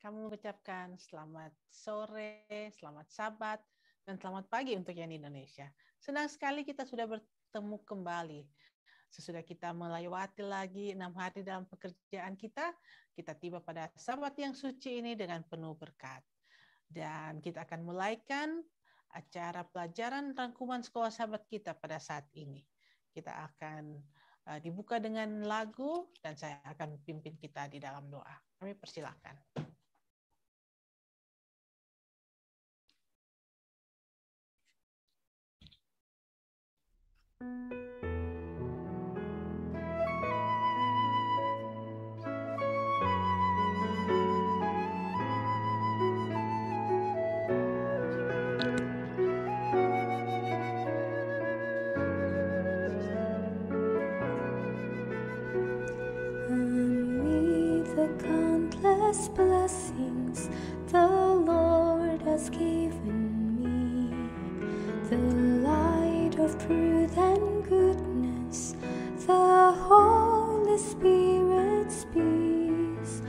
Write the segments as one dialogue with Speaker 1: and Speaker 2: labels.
Speaker 1: kami mengucapkan selamat sore, selamat Sabat, dan selamat pagi untuk yang di Indonesia. Senang sekali kita sudah bertemu kembali. Sesudah kita melewati lagi 6 hari dalam pekerjaan kita tiba pada Sabat yang suci ini dengan penuh berkat. Dan kita akan mulaikan acara pelajaran rangkuman sekolah Sabat kita pada saat ini. Kita akan dibuka dengan lagu dan saya akan pimpin kita di dalam doa. Kami persilakan.
Speaker 2: Countless blessings the Lord has given me, the light of truth and goodness, the Holy Spirit's peace.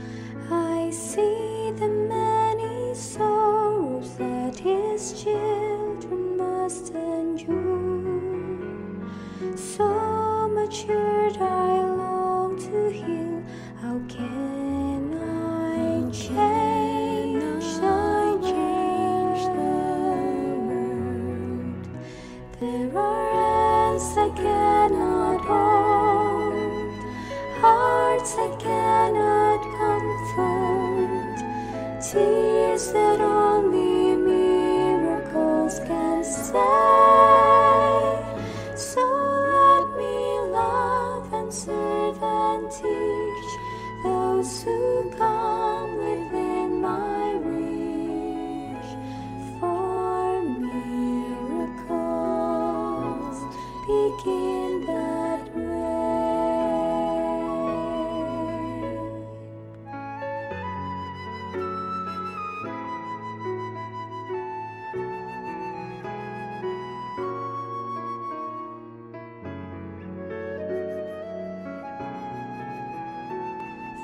Speaker 2: I see the many sorrows that His children must endure. So much hurt I long to heal. How can I change the world? There are hands I cannot hold, hearts I cannot comfort, tears that only miracles can stay. So let me love and serve and teach those who come within my reach, for miracles begin that way.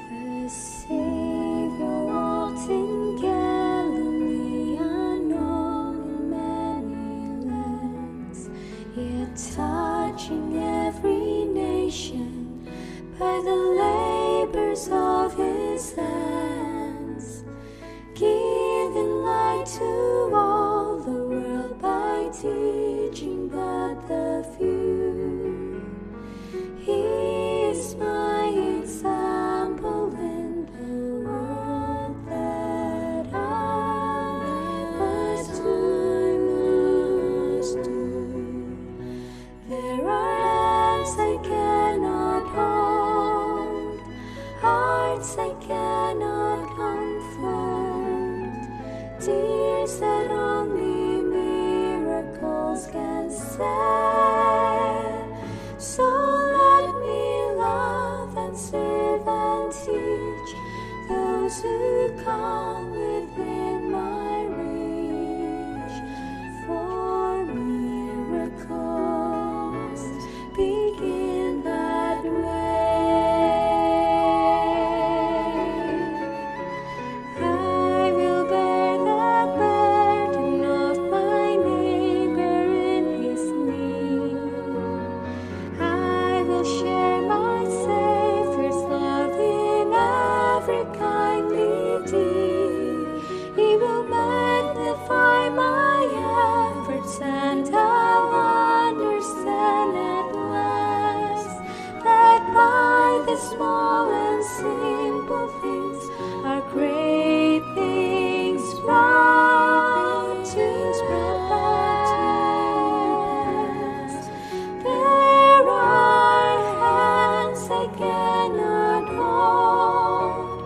Speaker 2: The Savior walked in Galilee, unknown in many lands, yet touching every nation by the labors of His hands, giving light to all the world by teaching but the few. He is my example in the world that I must do. There are hands I cannot hold, hearts I cannot comfort, tears that only miracles can say. So let me love and serve and teach those who come within my reach, for miracles begin that way. I will bear the burden of my neighbor in his need. I will share my Savior's love in every kindly deed. He will magnify my efforts and I'll understand at last that by the small and simple things are great things brought to pass. There are hands I cannot hold,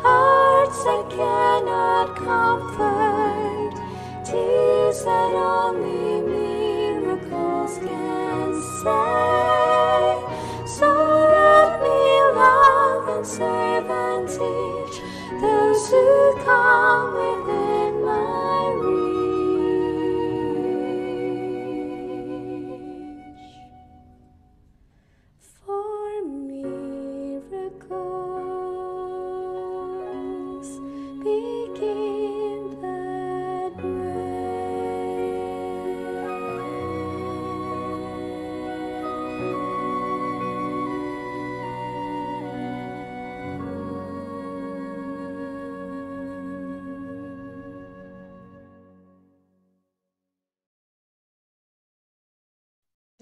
Speaker 2: hearts I cannot comfort, tears that only miracles can say. So let me love and serve and teach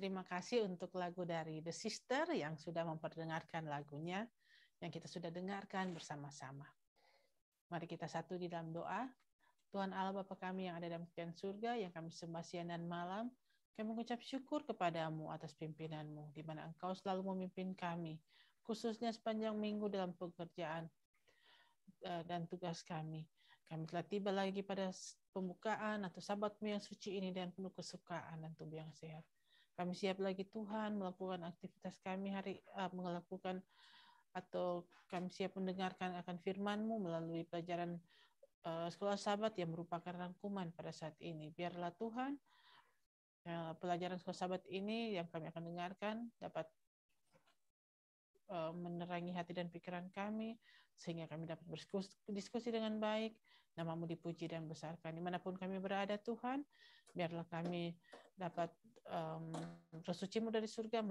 Speaker 1: Terima kasih untuk lagu dari The Sister yang sudah memperdengarkan lagunya, yang kita sudah dengarkan bersama-sama. Mari kita satu di dalam doa. Tuhan Allah Bapa kami yang ada dalam kerajaan surga, yang kami sembah siang dan malam, kami mengucap syukur kepadamu atas pimpinanmu, di mana Engkau selalu memimpin kami, khususnya sepanjang minggu dalam pekerjaan dan tugas kami. Kami telah tiba lagi pada pembukaan atau sabatmu yang suci ini dengan penuh kesukaan dan tubuh yang sehat. Kami siap lagi Tuhan melakukan aktivitas kami melakukan atau kami siap mendengarkan akan firman-Mu melalui pelajaran sekolah sahabat yang merupakan rangkuman pada saat ini. Biarlah Tuhan pelajaran sekolah sahabat ini yang kami akan dengarkan dapat menerangi hati dan pikiran kami sehingga kami dapat berdiskusi dengan baik. Nama-Mu dipuji dan besarkan dimanapun kami berada Tuhan. Biarlah kami dapat Roh Suci-Mu dari surga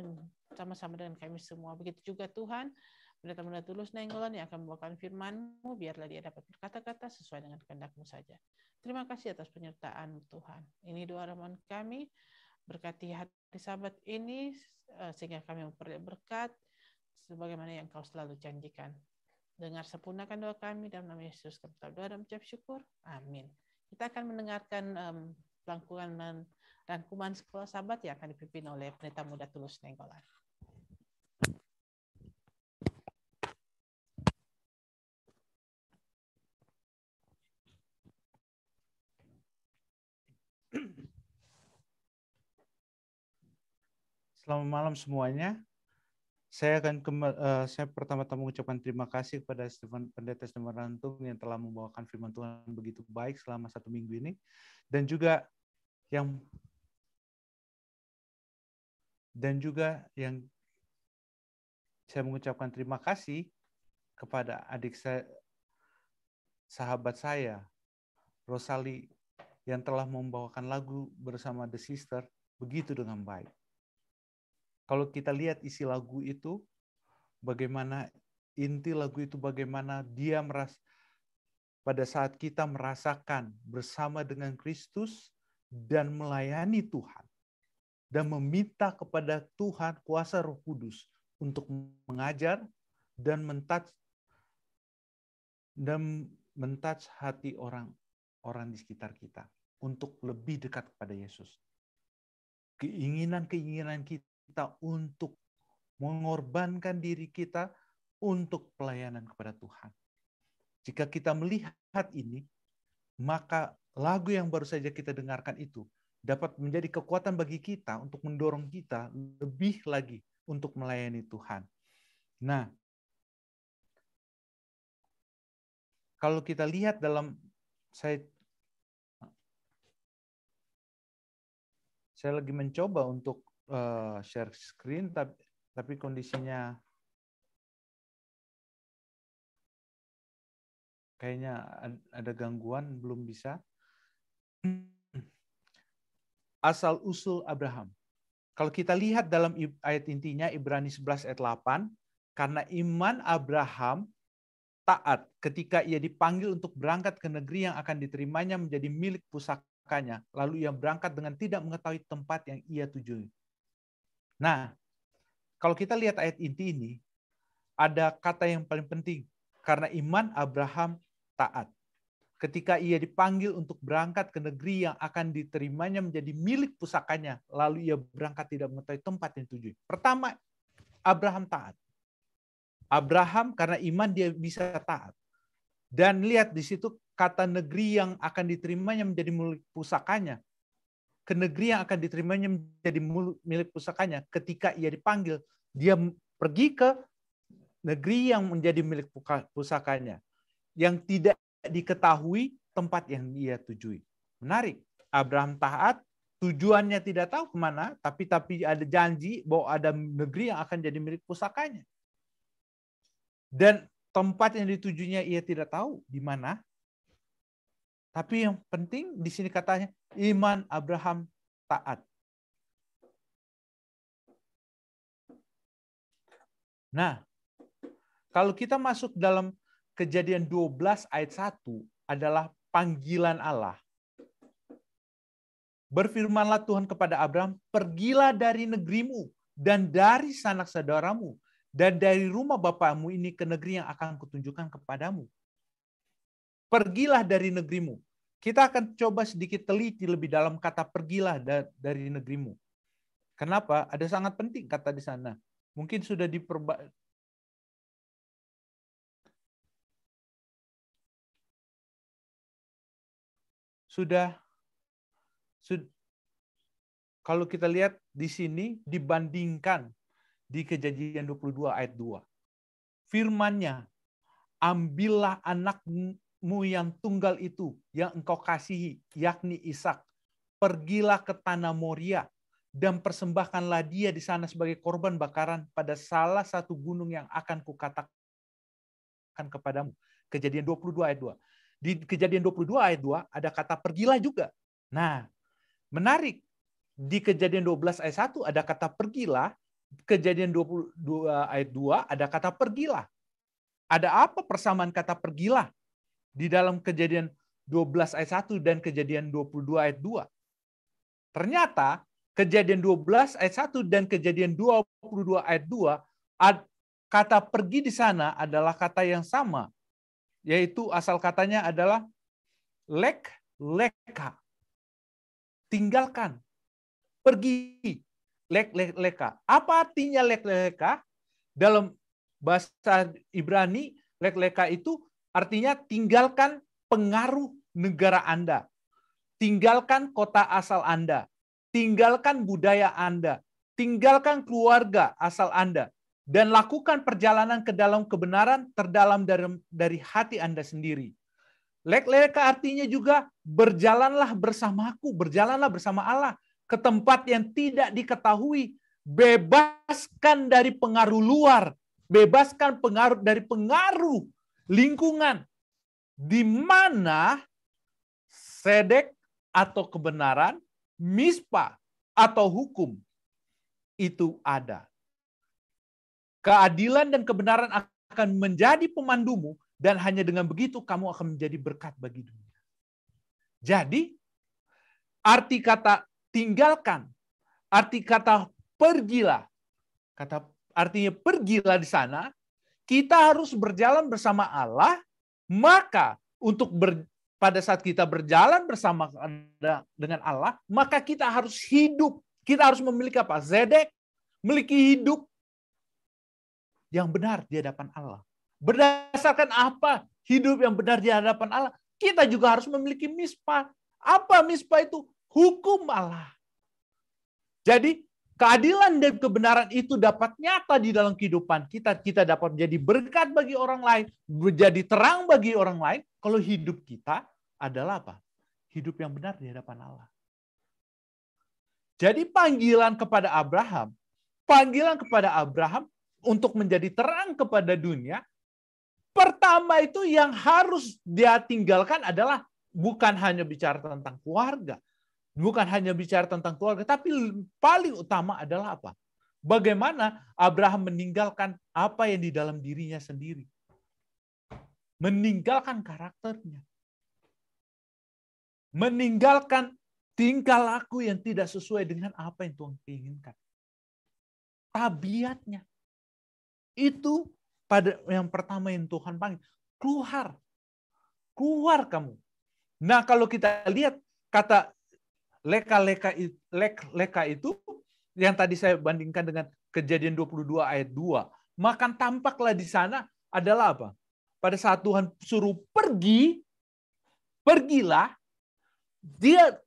Speaker 1: sama-sama dengan kami semua. Begitu juga Tuhan, pendeta-pendeta Tulus Nainggolan yang akan membawakan firman-Mu, biarlah dia dapat berkata-kata sesuai dengan kehendak-Mu saja. Terima kasih atas penyertaan-Mu Tuhan. Ini doa rahmat kami, berkati hati sahabat ini sehingga kami memperoleh berkat sebagaimana yang Kau selalu janjikan. Dengar sempurnakan doa kami dalam nama Yesus. Kami telah doa dan mengucap syukur. Amin. Kita akan mendengarkan rangkuman sekolah sahabat yang akan dipimpin oleh Pendeta Muda Tulus Nainggolan.
Speaker 3: Selamat malam semuanya. Saya pertama-tama mengucapkan terima kasih kepada Pendeta Stefan Rantung yang telah membawakan firman Tuhan begitu baik selama 1 minggu ini, dan juga yang saya mengucapkan terima kasih kepada adik saya, sahabat saya, Rosali, yang telah membawakan lagu bersama The Sister begitu dengan baik. Kalau kita lihat isi lagu itu, bagaimana inti lagu itu, bagaimana dia pada saat kita merasakan bersama dengan Kristus dan melayani Tuhan dan meminta kepada Tuhan kuasa Roh Kudus untuk mengajar dan mentouch hati orang di sekitar kita untuk lebih dekat kepada Yesus. Keinginan kita untuk mengorbankan diri kita untuk pelayanan kepada Tuhan. Jika kita melihat ini, maka lagu yang baru saja kita dengarkan itu dapat menjadi kekuatan bagi kita untuk mendorong kita lebih lagi untuk melayani Tuhan. Nah, kalau kita lihat saya lagi mencoba untuk share screen, tapi kondisinya kayaknya ada gangguan, belum bisa. Asal-usul Abraham. Kalau kita lihat dalam ayat intinya, Ibrani 11 ayat 8, karena iman Abraham taat ketika ia dipanggil untuk berangkat ke negeri yang akan diterimanya menjadi milik pusakanya, lalu ia berangkat dengan tidak mengetahui tempat yang ia tujui. Nah, kalau kita lihat ayat inti ini, ada kata yang paling penting. Karena iman Abraham taat. Ketika ia dipanggil untuk berangkat ke negeri yang akan diterimanya menjadi milik pusakanya, lalu ia berangkat tidak mengetahui tempat yang dituju. Pertama, Abraham taat. Abraham karena iman dia bisa taat. Dan lihat di situ kata negeri yang akan diterimanya menjadi milik pusakanya. Ke negeri yang akan diterimanya menjadi milik pusakanya. Ketika ia dipanggil, dia pergi ke negeri yang menjadi milik pusakanya. Yang tidak diketahui tempat yang ia tujui. Menarik. Abraham taat, tujuannya tidak tahu kemana, tapi ada janji bahwa ada negeri yang akan jadi milik pusakanya. Dan tempat yang ditujunya ia tidak tahu di mana. Tapi yang penting di sini katanya, iman Abraham taat. Nah, kalau kita masuk dalam Kejadian 12 ayat 1 adalah panggilan Allah. Berfirmanlah Tuhan kepada Abraham, pergilah dari negerimu dan dari sanak saudaramu dan dari rumah bapakmu ini ke negeri yang akan kutunjukkan kepadamu. Pergilah dari negerimu. Kita akan coba sedikit teliti lebih dalam kata pergilah dari negerimu. Kenapa? Ada sangat penting kata di sana. Mungkin sudah kalau kita lihat di sini dibandingkan di Kejadian 22 ayat 2. Firman-Nya, ambillah anakmu yang tunggal itu, yang engkau kasihi, yakni Ishak. Pergilah ke tanah Moria dan persembahkanlah dia di sana sebagai korban bakaran pada salah satu gunung yang akan kukatakan kepadamu. Kejadian 22 ayat 2. Di Kejadian 22 ayat 2 ada kata pergilah juga. Nah, menarik. Di Kejadian 12 ayat 1 ada kata pergilah. Kejadian 22 ayat 2 ada kata pergilah. Ada apa persamaan kata pergilah di dalam Kejadian 12 ayat 1 dan Kejadian 22 ayat 2? Ternyata Kejadian 12 ayat 1 dan Kejadian 22 ayat 2, kata pergi di sana adalah kata yang sama, yaitu asal katanya adalah leka. Tinggalkan. Pergi. Leka. Apa artinya leka? Dalam bahasa Ibrani, leka itu artinya tinggalkan pengaruh negara Anda. Tinggalkan kota asal Anda. Tinggalkan budaya Anda. Tinggalkan keluarga asal Anda. Dan lakukan perjalanan ke dalam kebenaran terdalam dari hati Anda sendiri. Leka artinya juga berjalanlah bersamaku, berjalanlah bersama Allah ke tempat yang tidak diketahui. Bebaskan dari pengaruh luar. Bebaskan dari pengaruh lingkungan. Di mana sedek atau kebenaran, mispa atau hukum itu ada. Keadilan dan kebenaran akan menjadi pemandumu dan hanya dengan begitu kamu akan menjadi berkat bagi dunia. Jadi, arti kata tinggalkan, arti kata pergilah, artinya pergilah di sana, kita harus berjalan bersama Allah, maka pada saat kita berjalan bersama dengan Allah, maka kita harus hidup. Kita harus memiliki apa? Zedek, memiliki hidup yang benar di hadapan Allah. Berdasarkan apa hidup yang benar di hadapan Allah? Kita juga harus memiliki mispa. Apa mispa itu? Hukum Allah. Jadi keadilan dan kebenaran itu dapat nyata di dalam kehidupan kita. Kita dapat menjadi berkat bagi orang lain, menjadi terang bagi orang lain. Kalau hidup kita adalah apa? Hidup yang benar di hadapan Allah. Jadi panggilan kepada Abraham untuk menjadi terang kepada dunia, pertama itu yang harus dia tinggalkan adalah bukan hanya bicara tentang keluarga. Bukan hanya bicara tentang keluarga, tapi paling utama adalah apa? Bagaimana Abraham meninggalkan apa yang di dalam dirinya sendiri. Meninggalkan karakternya. Meninggalkan tingkah laku yang tidak sesuai dengan apa yang Tuhan inginkan. Tabiatnya. Itu pada yang pertama yang Tuhan panggil. Keluar kamu. Nah, kalau kita lihat kata leka itu yang tadi saya bandingkan dengan Kejadian 22 ayat 2. Maka tampaklah di sana adalah apa? Pada saat Tuhan suruh pergilah,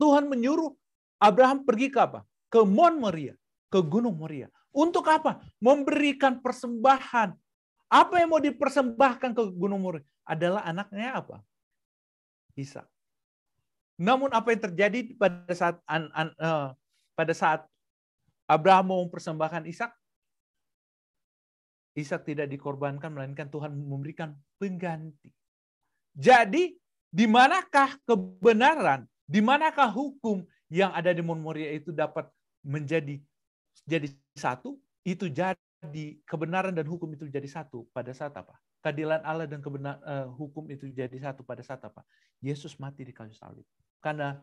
Speaker 3: Tuhan menyuruh Abraham pergi ke apa? Ke Mount Moria, ke Gunung Moria. Untuk apa? Memberikan persembahan. Apa yang mau dipersembahkan ke Gunung Moria? Adalah anaknya apa? Ishak. Namun apa yang terjadi pada saat Abraham mau mempersembahkan Ishak? Ishak tidak dikorbankan, melainkan Tuhan memberikan pengganti. Jadi, di manakah kebenaran, di manakah hukum yang ada di Mount Moria itu dapat menjadi satu? Itu jadi kebenaran dan hukum itu jadi satu pada saat apa? Keadilan Allah dan hukum itu jadi satu pada saat apa? Yesus mati di kayu salib. Karena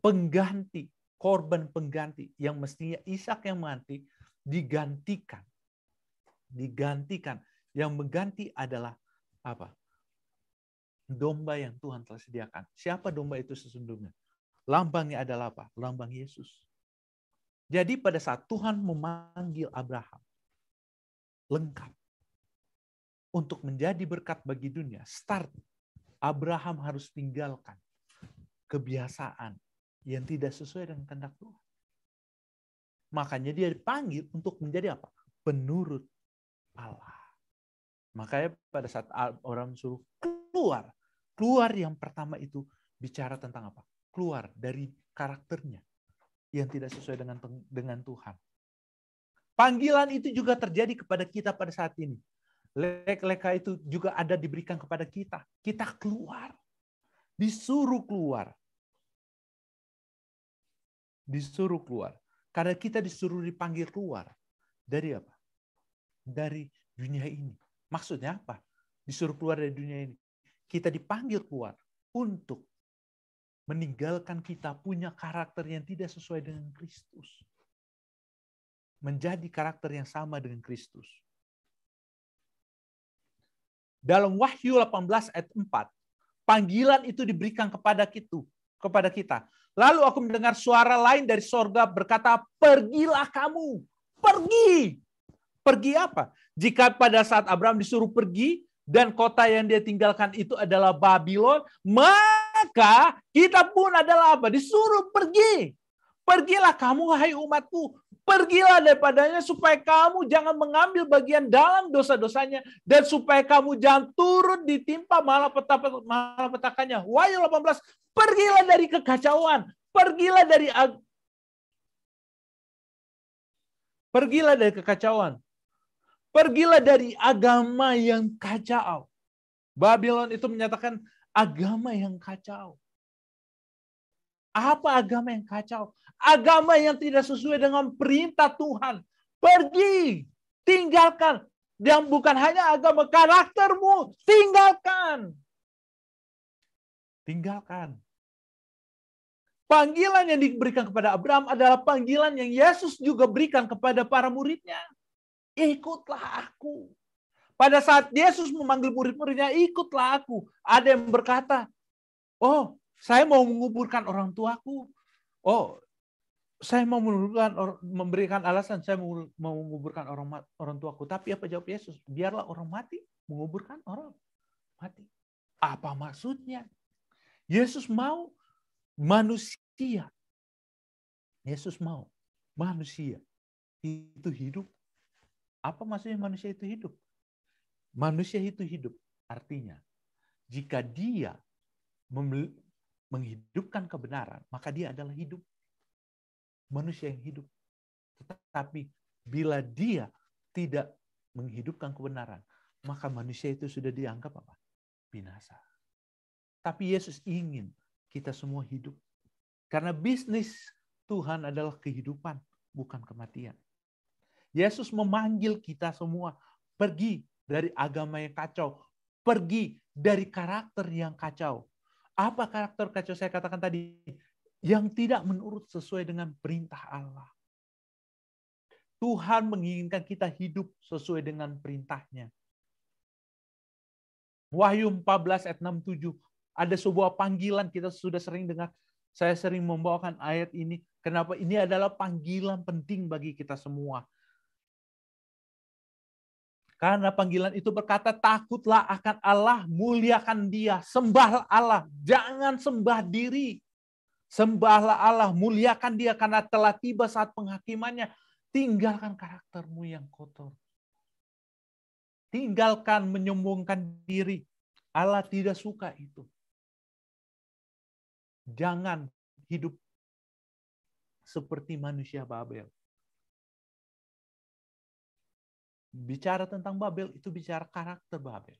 Speaker 3: pengganti korban pengganti yang mestinya Ishak yang mati digantikan. Yang mengganti adalah apa? Domba yang Tuhan telah sediakan. Siapa domba itu sesungguhnya? Lambangnya adalah apa? Lambang Yesus. Jadi pada saat Tuhan memanggil Abraham lengkap untuk menjadi berkat bagi dunia, start Abraham harus tinggalkan kebiasaan yang tidak sesuai dengan kehendak Tuhan. Makanya dia dipanggil untuk menjadi apa? Penurut Allah. Makanya pada saat orang suruh keluar yang pertama itu bicara tentang apa? Keluar dari karakternya yang tidak sesuai dengan Tuhan. Panggilan itu juga terjadi kepada kita pada saat ini. Leka itu juga ada diberikan kepada kita. Kita keluar. Disuruh keluar. Disuruh keluar. Karena kita disuruh dipanggil keluar. Dari apa? Dari dunia ini. Maksudnya apa? Disuruh keluar dari dunia ini. Kita dipanggil keluar untuk meninggalkan kita punya karakter yang tidak sesuai dengan Kristus. Menjadi karakter yang sama dengan Kristus. Dalam Wahyu 18 ayat 4, panggilan itu diberikan kepada kita. Lalu aku mendengar suara lain dari sorga berkata, pergilah kamu. Pergi. Pergi apa? Jika pada saat Abraham disuruh pergi, dan kota yang dia tinggalkan itu adalah Babylon, maka kita pun adalah apa? Disuruh pergi. Pergilah kamu, hai umatku. Pergilah daripadanya supaya kamu jangan mengambil bagian dalam dosa-dosanya. Dan supaya kamu jangan turut ditimpa malapetakannya. Wahyu 18, pergilah dari kekacauan. Pergilah dari kekacauan. Pergilah dari agama yang kacau. Babylon itu menyatakan agama yang kacau. Apa agama yang kacau? Agama yang tidak sesuai dengan perintah Tuhan. Pergi, tinggalkan. Dan bukan hanya agama, karaktermu, tinggalkan. Tinggalkan. Panggilan yang diberikan kepada Abraham adalah panggilan yang Yesus juga berikan kepada para muridnya. Ikutlah aku. Pada saat Yesus memanggil murid-muridnya, ikutlah aku. Ada yang berkata, oh, saya mau menguburkan orang tuaku. Oh, saya mau memberikan alasan, saya mau menguburkan orang tuaku. Tapi apa jawab Yesus? Biarlah orang mati menguburkan orang mati. Apa maksudnya? Yesus mau manusia. Yesus mau manusia itu hidup. Apa maksudnya manusia itu hidup? Manusia itu hidup artinya jika dia menghidupkan kebenaran, maka dia adalah hidup. Manusia yang hidup. Tetapi bila dia tidak menghidupkan kebenaran, maka manusia itu sudah dianggap apa? Binasa. Tapi Yesus ingin kita semua hidup. Karena bisnis Tuhan adalah kehidupan, bukan kematian. Yesus memanggil kita semua pergi dari agama yang kacau, pergi dari karakter yang kacau. Apa karakter kacau saya katakan tadi? Yang tidak menurut sesuai dengan perintah Allah. Tuhan menginginkan kita hidup sesuai dengan perintahnya. Wahyu 14 ayat 6-7. Ada sebuah panggilan, kita sudah sering dengar. Saya sering membawakan ayat ini. Kenapa? Ini adalah panggilan penting bagi kita semua. Karena panggilan itu berkata, takutlah akan Allah, muliakan Dia, sembahlah Allah, jangan sembah diri. Sembahlah Allah, muliakan Dia karena telah tiba saat penghakimannya. Tinggalkan karaktermu yang kotor. Tinggalkan menyombongkan diri. Allah tidak suka itu. Jangan hidup seperti manusia Babel. Bicara tentang Babel, itu bicara karakter Babel.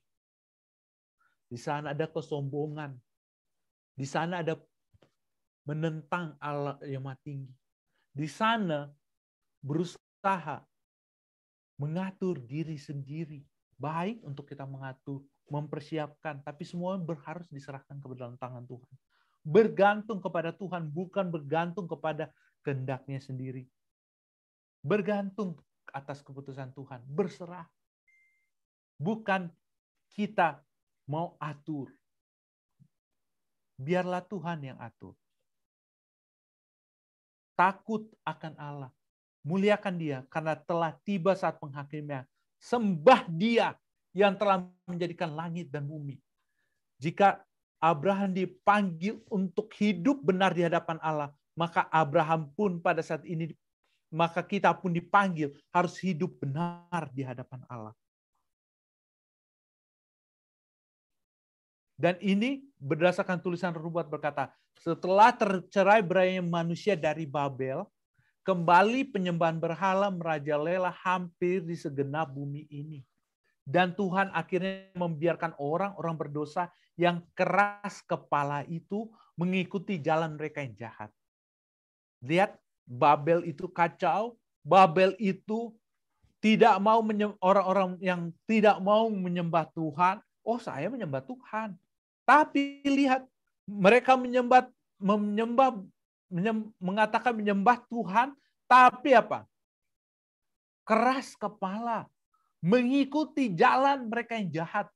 Speaker 3: Di sana ada kesombongan. Di sana ada menentang Allah yang Maha Tinggi. Di sana berusaha mengatur diri sendiri. Baik untuk kita mengatur, mempersiapkan, tapi semua harus diserahkan ke dalam tangan Tuhan. Bergantung kepada Tuhan, bukan bergantung kepada kehendaknya sendiri. Bergantung atas keputusan Tuhan, berserah. Bukan kita mau atur. Biarlah Tuhan yang atur. Takut akan Allah. Muliakan Dia karena telah tiba saat penghakimian. Sembah Dia yang telah menjadikan langit dan bumi. Jika Abraham dipanggil untuk hidup benar di hadapan Allah, maka Abraham pun pada saat ini, maka kita pun dipanggil harus hidup benar di hadapan Allah. Dan ini berdasarkan tulisan Nubuat berkata, setelah tercerai berainya manusia dari Babel, kembali penyembahan berhala merajalela hampir di segenap bumi ini. Dan Tuhan akhirnya membiarkan orang-orang berdosa yang keras kepala itu mengikuti jalan mereka yang jahat. Lihat, Babel itu kacau. Babel itu tidak mau orang-orang yang tidak mau menyembah Tuhan. Oh, saya menyembah Tuhan. Tapi lihat, mereka mengatakan menyembah Tuhan, tapi apa? Keras kepala. Mengikuti jalan mereka yang jahat.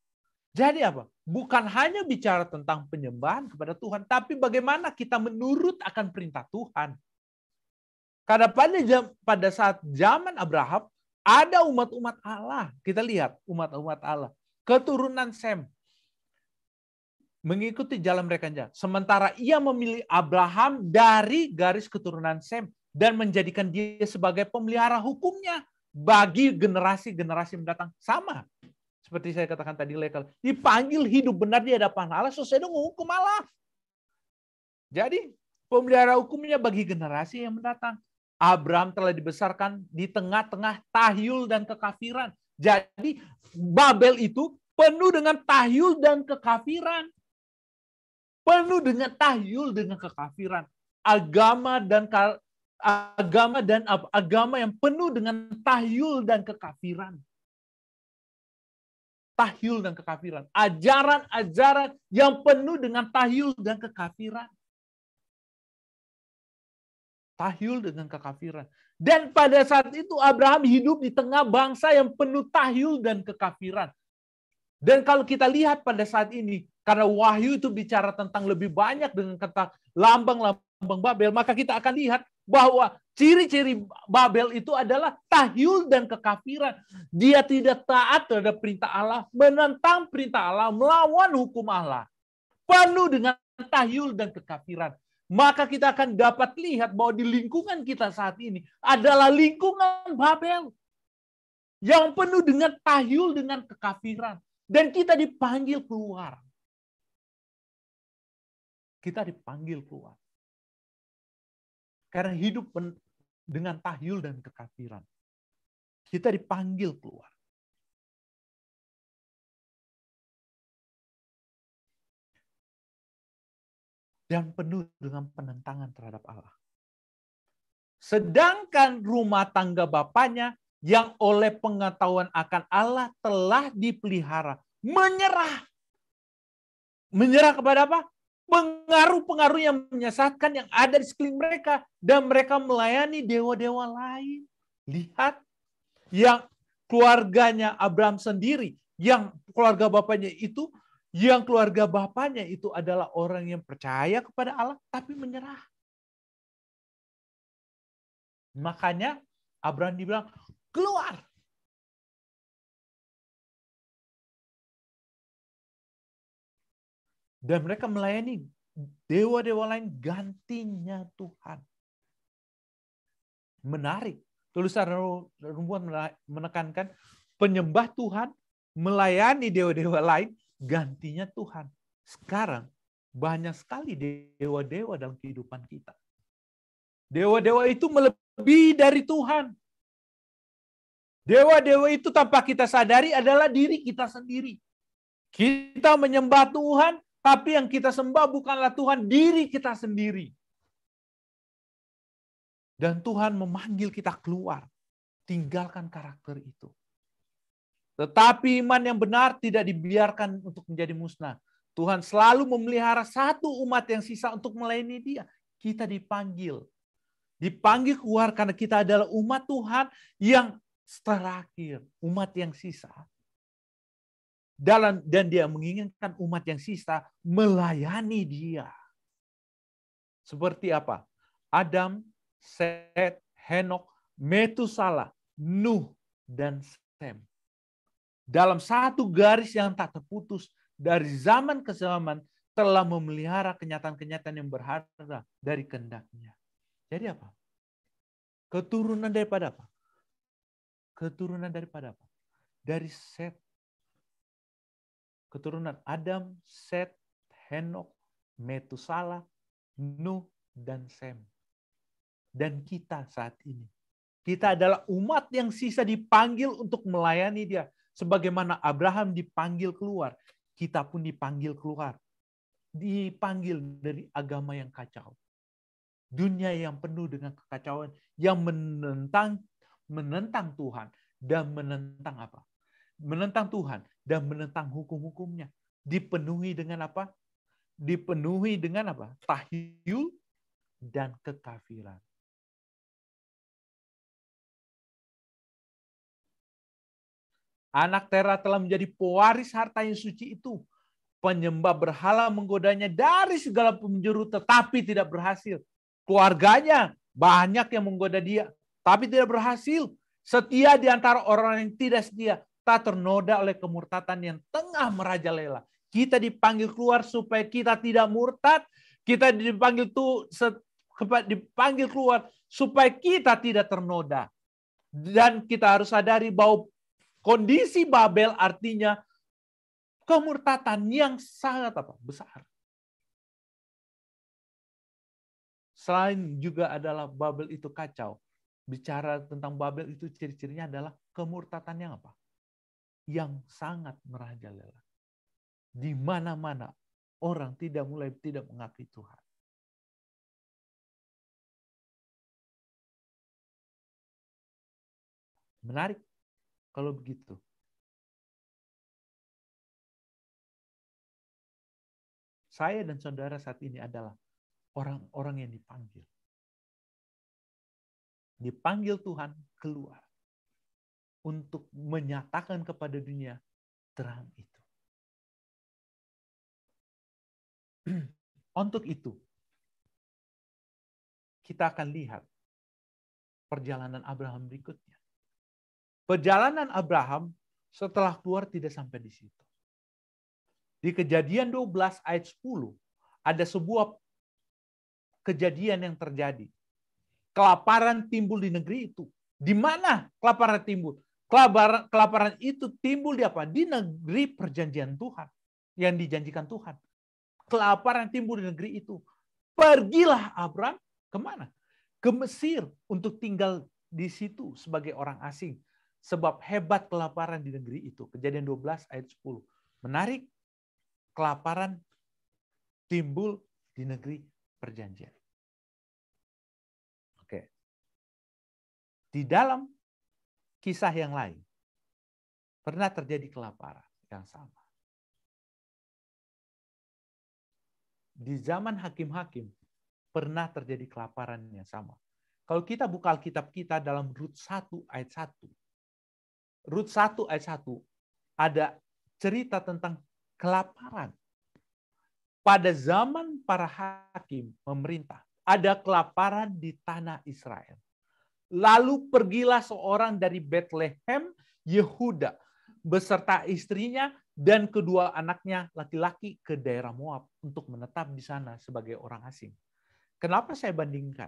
Speaker 3: Jadi apa? Bukan hanya bicara tentang penyembahan kepada Tuhan, tapi bagaimana kita menurut akan perintah Tuhan. Karena pada saat zaman Abraham, ada umat-umat Allah. Kita lihat umat-umat Allah. Keturunan Sem. Mengikuti jalan mereka yang jahat. Sementara ia memilih Abraham dari garis keturunan Sem. Dan menjadikan dia sebagai pemelihara hukumnya. Bagi generasi-generasi mendatang. Sama. Seperti saya katakan tadi, dipanggil hidup benar di hadapan Allah sesuai dengan hukum Allah. Jadi, pemelihara hukumnya bagi generasi yang mendatang. Abraham telah dibesarkan di tengah-tengah tahyul dan kekafiran. Jadi, Babel itu penuh dengan tahyul dan kekafiran. Penuh dengan tahyul dengan kekafiran. Agama yang penuh dengan tahyul dan kekafiran. Tahyul dan kekafiran. Ajaran-ajaran yang penuh dengan tahyul dan kekafiran. Tahyul dengan kekafiran. Dan pada saat itu Abraham hidup di tengah bangsa yang penuh tahyul dan kekafiran. Dan kalau kita lihat pada saat ini, karena wahyu itu bicara tentang lebih banyak dengan kata lambang-lambang Babel, maka kita akan lihat bahwa ciri-ciri Babel itu adalah tahyul dan kekafiran. Dia tidak taat terhadap perintah Allah, menentang perintah Allah, melawan hukum Allah. Penuh dengan tahyul dan kekafiran. Maka kita akan dapat lihat bahwa di lingkungan kita saat ini adalah lingkungan Babel. Yang penuh dengan tahyul dengan kekafiran. Dan kita dipanggil keluar. Kita dipanggil keluar. Karena hidup dengan tahyul dan kekafiran. Kita dipanggil keluar. Dan penuh dengan penentangan terhadap Allah. Sedangkan rumah tangga bapaknya yang oleh pengetahuan akan Allah telah dipelihara. Menyerah. Menyerah kepada apa? Pengaruh-pengaruh yang menyesatkan yang ada di sekeliling mereka. Dan mereka melayani dewa-dewa lain. Lihat. Yang keluarganya Abraham sendiri. Yang keluarga bapaknya itu adalah orang yang percaya kepada Allah. Tapi menyerah. Makanya Abraham dibilang, keluar. Dan mereka melayani dewa-dewa lain gantinya Tuhan. Menarik. Tulisan Nubuat menekankan penyembah Tuhan melayani dewa-dewa lain gantinya Tuhan. Sekarang banyak sekali dewa-dewa dalam kehidupan kita. Dewa-dewa itu melebihi dari Tuhan. Dewa-dewa itu tanpa kita sadari adalah diri kita sendiri. Kita menyembah Tuhan, tapi yang kita sembah bukanlah Tuhan, diri kita sendiri. Dan Tuhan memanggil kita keluar. Tinggalkan karakter itu. Tetapi iman yang benar tidak dibiarkan untuk menjadi musnah. Tuhan selalu memelihara satu umat yang sisa untuk melayani Dia. Kita dipanggil. Dipanggil keluar karena kita adalah umat Tuhan yang terakhir, umat yang sisa. Dan dia menginginkan umat yang sisa melayani dia. Seperti apa? Adam, Set, Henok, Metusala, Nuh, dan Sem. Dalam satu garis yang tak terputus dari zaman ke zaman telah memelihara kenyataan-kenyataan yang berharga dari kehendaknya. Jadi apa? Keturunan daripada apa? Keturunan daripada apa? Dari Set. Keturunan Adam, Set, Henok, Metusala, Nuh, dan Sem. Dan kita saat ini. Kita adalah umat yang sisa dipanggil untuk melayani dia. Sebagaimana Abraham dipanggil keluar. Kita pun dipanggil keluar. Dipanggil dari agama yang kacau. Dunia yang penuh dengan kekacauan. Yang menentang Tuhan. Dan menentang apa? Menentang Tuhan dan menentang hukum-hukumnya. Dipenuhi dengan apa? Dipenuhi dengan apa? Tahyul dan kekafiran. Anak Terah telah menjadi pewaris harta yang suci itu. Penyembah berhala menggodanya dari segala penjuru tetapi tidak berhasil. Keluarganya banyak yang menggoda dia tapi tidak berhasil. Setia di antara orang yang tidak setia, tak ternoda oleh kemurtatan yang tengah merajalela. Kita dipanggil keluar supaya kita tidak murtad. Kita dipanggil keluar supaya kita tidak ternoda. Dan kita harus sadari bahwa kondisi Babel artinya kemurtatan yang sangat besar. Selain juga adalah Babel itu kacau. Bicara tentang Babel itu ciri-cirinya adalah kemurtatan yang apa? Yang sangat merajalela. Di mana-mana orang tidak mengakui Tuhan. Menarik kalau begitu. Saya dan saudara saat ini adalah orang-orang yang dipanggil. Dipanggil Tuhan keluar untuk menyatakan kepada dunia terang itu. Untuk itu, kita akan lihat perjalanan Abraham berikutnya. Perjalanan Abraham setelah keluar tidak sampai di situ. Di Kejadian 12 ayat 10, ada sebuah kejadian yang terjadi. Kelaparan timbul di negeri itu. Di mana kelaparan timbul? Kelaparan itu timbul di apa? Di negeri perjanjian Tuhan. Yang dijanjikan Tuhan. Kelaparan timbul di negeri itu. Pergilah Abraham kemana? Ke Mesir untuk tinggal di situ sebagai orang asing. Sebab hebat kelaparan di negeri itu. Kejadian 12 ayat 10. Menarik, kelaparan timbul di negeri perjanjian. Oke. Di dalam kisah yang lain, pernah terjadi kelaparan yang sama. Di zaman hakim-hakim, pernah terjadi kelaparan yang sama. Kalau kita buka Alkitab kita dalam Rut 1 ayat 1. Rut 1 ayat 1 ada cerita tentang kelaparan. Pada zaman para hakim memerintah, ada kelaparan di tanah Israel. Lalu pergilah seorang dari Bethlehem, Yehuda, beserta istrinya dan kedua anaknya laki-laki ke daerah Moab untuk menetap di sana sebagai orang asing. Kenapa saya bandingkan?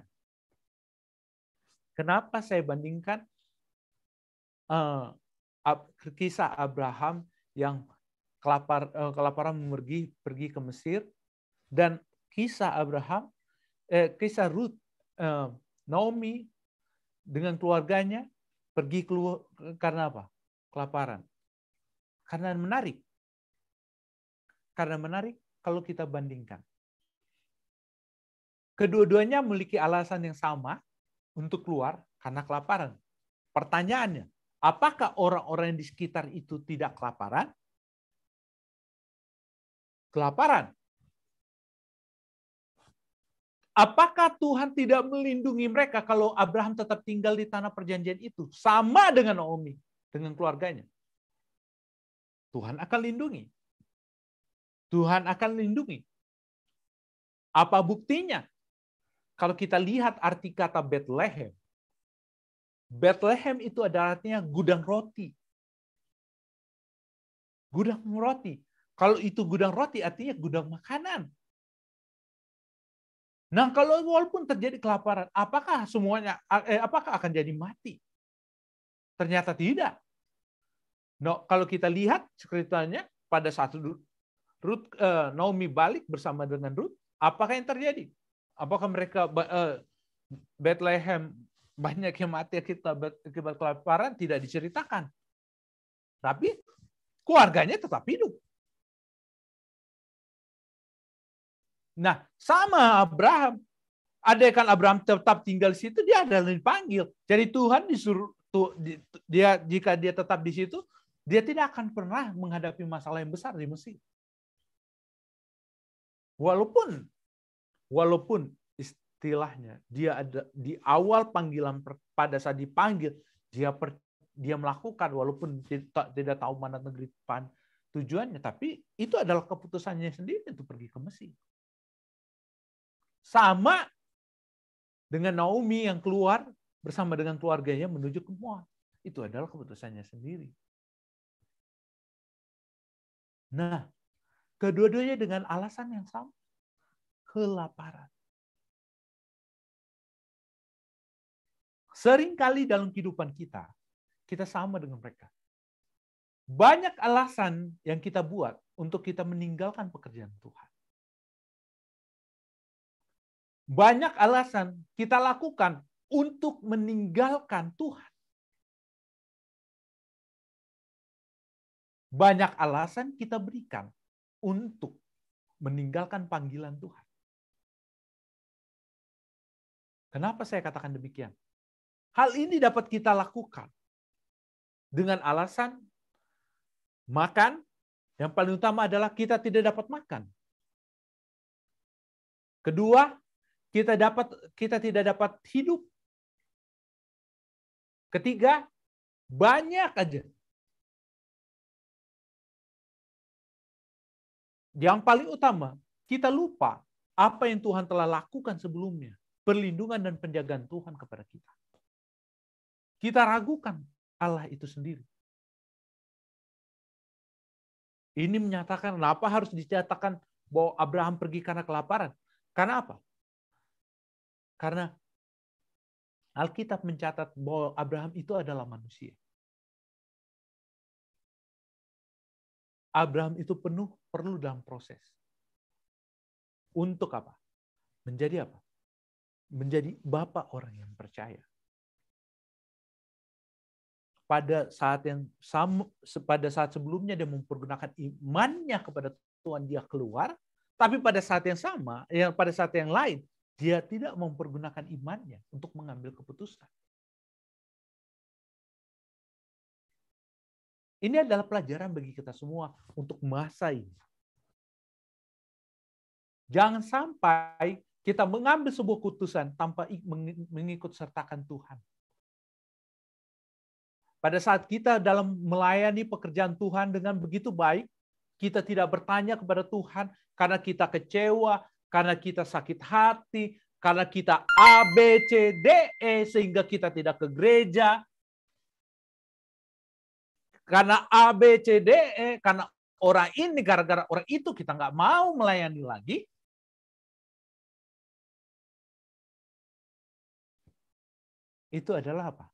Speaker 3: Kenapa saya bandingkan kisah Abraham yang kelaparan pergi ke Mesir dan kisah kisah Ruth, Naomi dengan keluarganya pergi keluar karena apa? Kelaparan. Karena menarik kalau kita bandingkan. Kedua-duanya memiliki alasan yang sama untuk keluar karena kelaparan. Pertanyaannya, apakah orang-orang yang di sekitar itu tidak kelaparan? Kelaparan. Apakah Tuhan tidak melindungi mereka kalau Abraham tetap tinggal di tanah perjanjian itu? Sama dengan Naomi, dengan keluarganya. Tuhan akan lindungi. Tuhan akan lindungi. Apa buktinya? Kalau kita lihat arti kata Bethlehem. Bethlehem itu adalah artinya gudang roti. Gudang roti. Kalau itu gudang roti artinya gudang makanan. Nah, kalau walaupun terjadi kelaparan, apakah akan jadi mati? Ternyata tidak. No, kalau kita lihat ceritanya pada saat Naomi balik bersama dengan Ruth, apakah yang terjadi? Apakah mereka Bethlehem banyak yang mati akibat kelaparan? Tidak diceritakan. Tapi keluarganya tetap hidup. Nah, sama Abraham. Andaikan Abraham tetap tinggal di situ, dia adalah dipanggil. Jadi Tuhan disuruh jika dia tetap di situ, dia tidak akan pernah menghadapi masalah yang besar di Mesir. Walaupun istilahnya dia ada di awal panggilan, pada saat dipanggil dia melakukan walaupun tidak tahu mana negeri tujuannya, tapi itu adalah keputusannya sendiri untuk pergi ke Mesir. Sama dengan Naomi yang keluar bersama dengan keluarganya menuju ke Moab. Itu adalah keputusannya sendiri. Nah, kedua-duanya dengan alasan yang sama. Kelaparan. Seringkali dalam kehidupan kita sama dengan mereka. Banyak alasan yang kita buat untuk kita meninggalkan pekerjaan Tuhan. Banyak alasan kita lakukan untuk meninggalkan Tuhan. Banyak alasan kita berikan untuk meninggalkan panggilan Tuhan. Kenapa saya katakan demikian? Hal ini dapat kita lakukan dengan alasan makan. Yang paling utama adalah kita tidak dapat makan. Kedua, kita tidak dapat hidup. Ketiga, banyak aja. Yang paling utama, kita lupa apa yang Tuhan telah lakukan sebelumnya. Perlindungan dan penjagaan Tuhan kepada kita. Kita ragukan Allah itu sendiri. Ini menyatakan kenapa harus dinyatakan bahwa Abraham pergi karena kelaparan. Karena apa? Karena Alkitab mencatat bahwa Abraham itu adalah manusia. Abraham itu perlu dalam proses. Untuk apa? Menjadi apa? Menjadi bapak orang yang percaya. Pada saat sebelumnya dia mempergunakan imannya kepada Tuhan, dia keluar, tapi pada saat yang sama, pada saat yang lain, dia tidak mempergunakan imannya untuk mengambil keputusan. Ini adalah pelajaran bagi kita semua untuk masa ini. Jangan sampai kita mengambil sebuah keputusan tanpa mengikut sertakan Tuhan. Pada saat kita dalam melayani pekerjaan Tuhan dengan begitu baik, kita tidak bertanya kepada Tuhan karena kita kecewa, karena kita sakit hati, karena kita A, B, C, D, E, sehingga kita tidak ke gereja. Karena A, B, C, D, E, karena orang ini, gara-gara orang itu kita nggak mau melayani lagi. Itu adalah apa?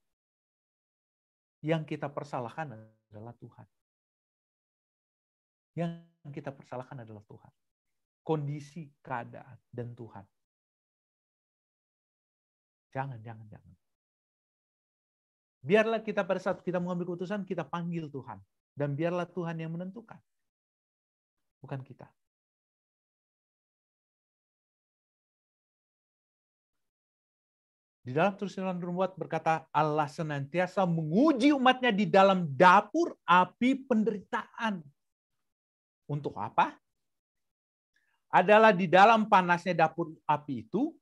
Speaker 3: Yang kita persalahkan adalah Tuhan. Yang kita persalahkan adalah Tuhan. Kondisi, keadaan, dan Tuhan. Jangan. Biarlah kita pada saat kita mengambil keputusan, kita panggil Tuhan. Dan biarlah Tuhan yang menentukan. Bukan kita. Di dalam tulisan Nubuat berkata, Allah senantiasa menguji umatnya di dalam dapur api penderitaan. Untuk apa? Adalah di dalam panasnya dapur api itu,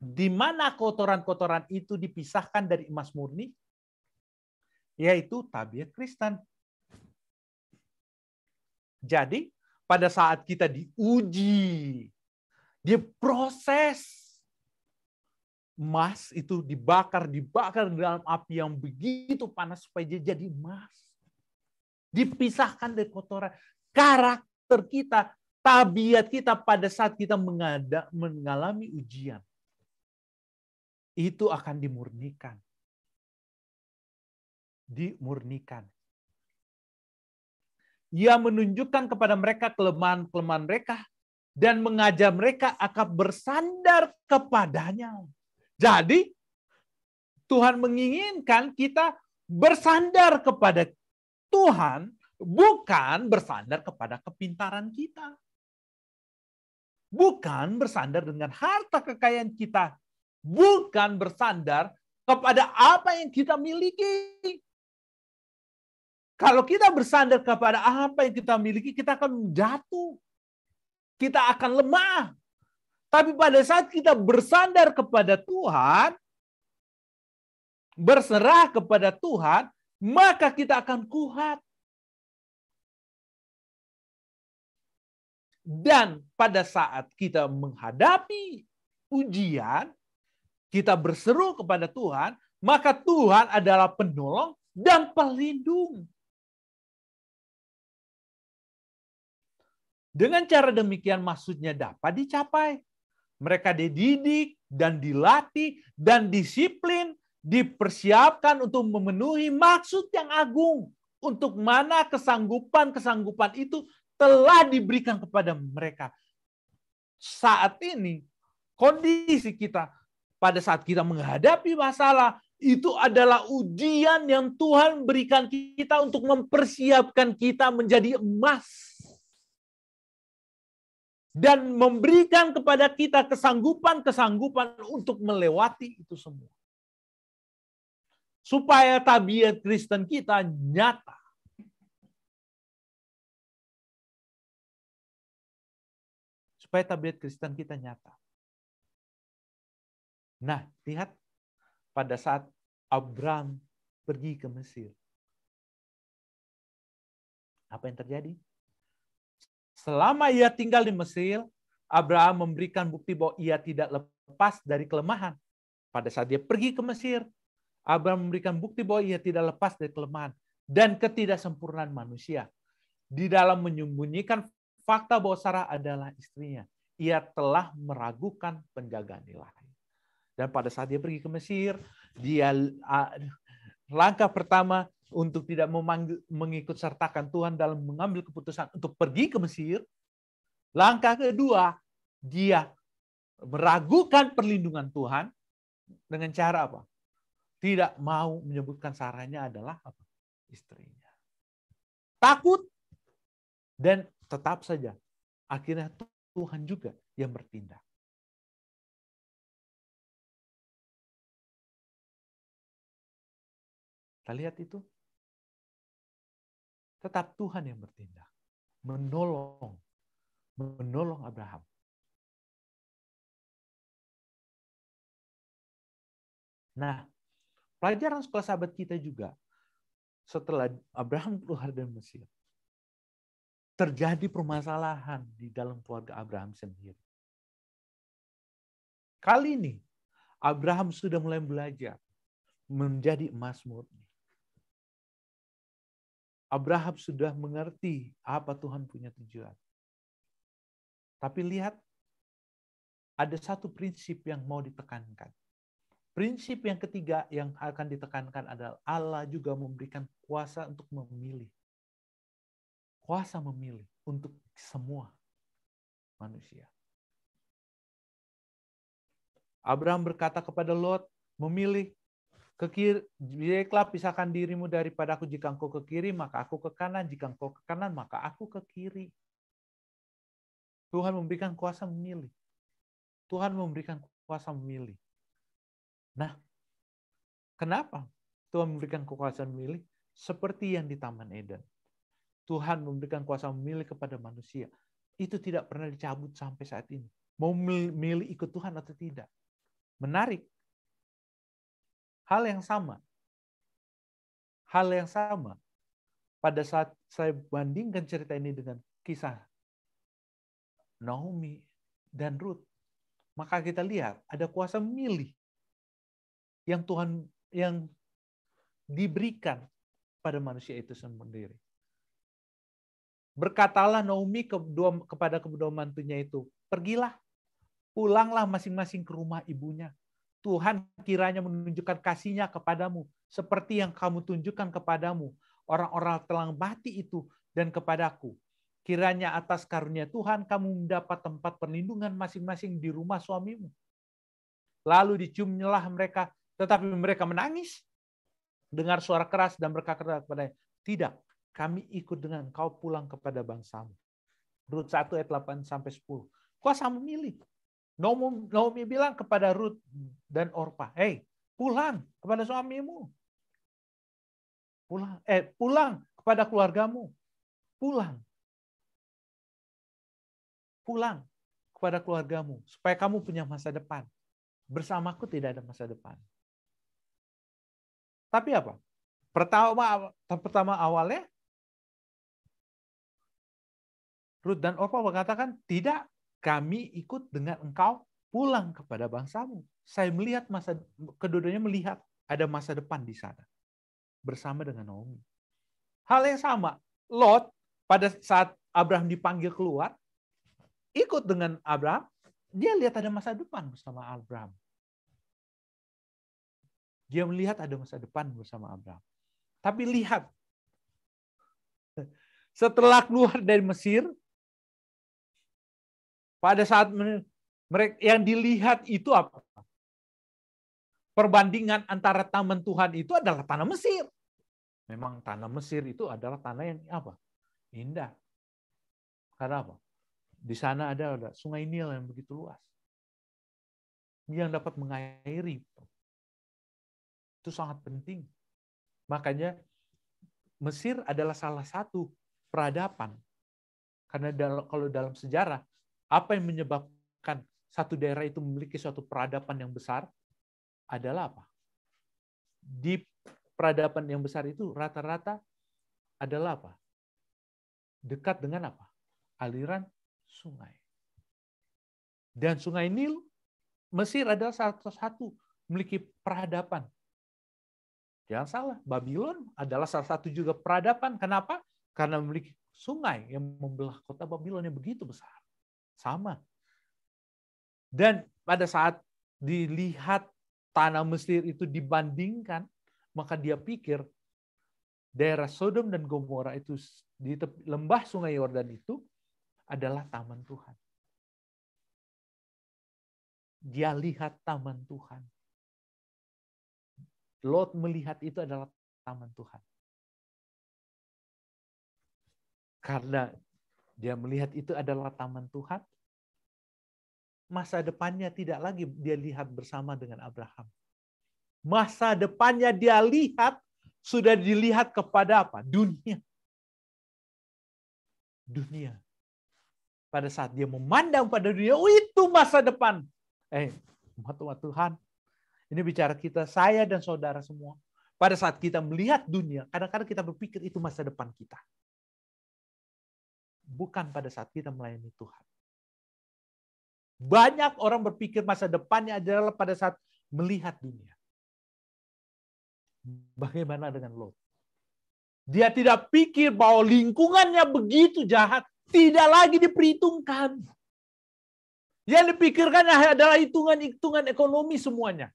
Speaker 3: Di mana kotoran-kotoran itu dipisahkan dari emas murni? Yaitu tabiat Kristen. Jadi, pada saat kita diuji, diproses, emas itu dibakar dalam api yang begitu panas supaya dia jadi emas. Dipisahkan dari kotoran. Karakter kita, tabiat kita pada saat kita mengalami ujian. Itu akan dimurnikan. Dimurnikan. Ia menunjukkan kepada mereka kelemahan-kelemahan mereka dan mengajar mereka akan bersandar kepadanya. Jadi, Tuhan menginginkan kita bersandar kepada Tuhan, bukan bersandar kepada kepintaran kita. Bukan bersandar dengan harta kekayaan kita. Bukan bersandar kepada apa yang kita miliki. Kalau kita bersandar kepada apa yang kita miliki, kita akan jatuh. Kita akan lemah. Tapi pada saat kita bersandar kepada Tuhan, berserah kepada Tuhan, maka kita akan kuat. Dan pada saat kita menghadapi ujian, kita berseru kepada Tuhan, maka Tuhan adalah penolong dan pelindung. Dengan cara demikian maksudnya dapat dicapai. Mereka dididik dan dilatih dan disiplin, dipersiapkan untuk memenuhi maksud yang agung. Untuk mana kesanggupan-kesanggupan itu telah diberikan kepada mereka. Saat ini, kondisi kita pada saat kita menghadapi masalah, itu adalah ujian yang Tuhan berikan kita untuk mempersiapkan kita menjadi emas. Dan memberikan kepada kita kesanggupan-kesanggupan untuk melewati itu semua. Supaya tabiat Kristen kita nyata. Supaya tabiat Kristen kita nyata. Nah, lihat pada saat Abraham pergi ke Mesir. Apa yang terjadi? Selama ia tinggal di Mesir, Abraham memberikan bukti bahwa ia tidak lepas dari kelemahan. Pada saat dia pergi ke Mesir, Abraham memberikan bukti bahwa ia tidak lepas dari kelemahan dan ketidaksempurnaan manusia. Di dalam menyembunyikan fakta bahwa Sarah adalah istrinya, ia telah meragukan penjagaan ilahi. Dan pada saat dia pergi ke Mesir, dia langkah pertama untuk tidak mengikut sertakan Tuhan dalam mengambil keputusan untuk pergi ke Mesir. Langkah kedua, dia meragukan perlindungan Tuhan dengan cara apa? Tidak mau menyebutkan Sarahnya adalah apa? Istrinya. Takut dan tetap saja. Akhirnya Tuhan juga yang bertindak. Kita lihat itu. Tetap Tuhan yang bertindak. Menolong Abraham. Nah, pelajaran sekolah sahabat kita juga. Setelah Abraham keluar dari Mesir. Terjadi permasalahan di dalam keluarga Abraham sendiri. Kali ini, Abraham sudah mulai belajar menjadi emas murni. Abraham sudah mengerti apa Tuhan punya tujuan. Tapi lihat, ada satu prinsip yang mau ditekankan. Prinsip yang ketiga yang akan ditekankan adalah Allah juga memberikan kuasa untuk memilih. Kuasa memilih untuk semua manusia. Abraham berkata kepada Lot, memilih ke kiri, baiklah pisahkan dirimu daripada aku, jika engkau ke kiri maka aku ke kanan, jika engkau ke kanan maka aku ke kiri. Tuhan memberikan kuasa memilih. Tuhan memberikan kuasa memilih. Nah, kenapa Tuhan memberikan kuasa memilih? Seperti yang di Taman Eden. Tuhan memberikan kuasa memilih kepada manusia. Itu tidak pernah dicabut sampai saat ini. Mau memilih ikut Tuhan atau tidak. Menarik. Hal yang sama. Hal yang sama. Pada saat saya bandingkan cerita ini dengan kisah Naomi dan Ruth, maka kita lihat ada kuasa memilih yang Tuhan yang diberikan pada manusia itu sendiri. Berkatalah Naomi kepada kedua mantunya itu, pergilah, pulanglah masing-masing ke rumah ibunya. Tuhan kiranya menunjukkan kasih-Nya kepadamu, seperti yang kamu tunjukkan kepadamu, orang-orang telah mati itu, dan kepadaku. Kiranya atas karunia Tuhan kamu mendapat tempat perlindungan masing-masing di rumah suamimu. Lalu diciumlah mereka, tetapi mereka menangis. Dengar suara keras dan berkata kepadanya, tidak, kami ikut dengan kau pulang kepada bangsamu. Rut 1 ayat 8-10. Kuasa memilih. Naomi bilang kepada Ruth dan Orpa, hey, pulang kepada suamimu. Pulang kepada keluargamu. Pulang kepada keluargamu. Supaya kamu punya masa depan. Bersamaku tidak ada masa depan. Tapi apa? Pertama awalnya, Ruth dan Orpa mengatakan, tidak, kami ikut dengan engkau pulang kepada bangsamu. Saya melihat keduanya melihat ada masa depan di sana. Bersama dengan Naomi. Hal yang sama, Lot pada saat Abraham dipanggil keluar, ikut dengan Abraham, dia lihat ada masa depan bersama Abraham. Dia melihat ada masa depan bersama Abraham. Tapi lihat, setelah keluar dari Mesir, pada saat mereka yang dilihat itu apa? Perbandingan antara taman Tuhan itu adalah tanah Mesir. Memang tanah Mesir itu adalah tanah yang apa? Indah. Karena apa? Di sana ada sungai Nil yang begitu luas. Yang dapat mengairi. Itu sangat penting. Makanya Mesir adalah salah satu peradaban. Karena kalau dalam sejarah, apa yang menyebabkan satu daerah itu memiliki suatu peradaban yang besar adalah apa? Di peradaban yang besar itu rata-rata adalah apa? Dekat dengan apa? Aliran sungai. Dan sungai Nil, Mesir adalah salah satu memiliki peradaban. Jangan salah, Babylon adalah salah satu juga peradaban. Kenapa? Karena memiliki sungai yang membelah kota Babylon yang begitu besar. Sama. Dan pada saat dilihat tanah Mesir itu dibandingkan, maka dia pikir daerah Sodom dan Gomora itu di lembah sungai Yordan itu adalah taman Tuhan. Dia lihat taman Tuhan. Lot melihat itu adalah taman Tuhan. Karena dia melihat itu adalah taman Tuhan, masa depannya tidak lagi dia lihat bersama dengan Abraham. Masa depannya dia lihat, sudah dilihat kepada apa? Dunia. Dunia. Pada saat dia memandang pada dunia, itu masa depan. Umat Tuhan, ini bicara kita, saya dan saudara semua. Pada saat kita melihat dunia, kadang-kadang kita berpikir itu masa depan kita. Bukan pada saat kita melayani Tuhan. Banyak orang berpikir masa depannya adalah pada saat melihat dunia. Bagaimana dengan Lot? Dia tidak pikir bahwa lingkungannya begitu jahat. Tidak lagi diperhitungkan. Yang dipikirkan adalah hitungan-hitungan ekonomi semuanya.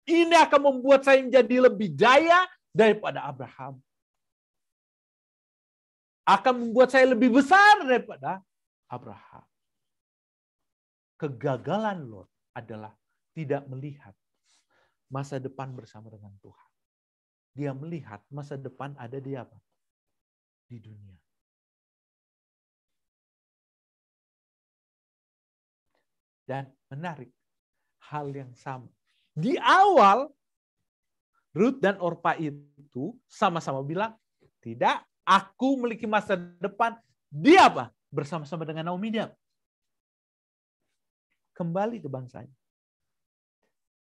Speaker 3: Ini akan membuat saya menjadi lebih jaya daripada Abraham. Akan membuat saya lebih besar daripada Abraham. Kegagalan Lot adalah tidak melihat masa depan bersama dengan Tuhan. Dia melihat masa depan ada di apa? Di dunia. Dan menarik, hal yang sama. Di awal, Ruth dan Orpa itu sama-sama bilang, tidak, aku memiliki masa depan. Dia apa? Bersama-sama dengan Naomi dia. Kembali ke bangsanya.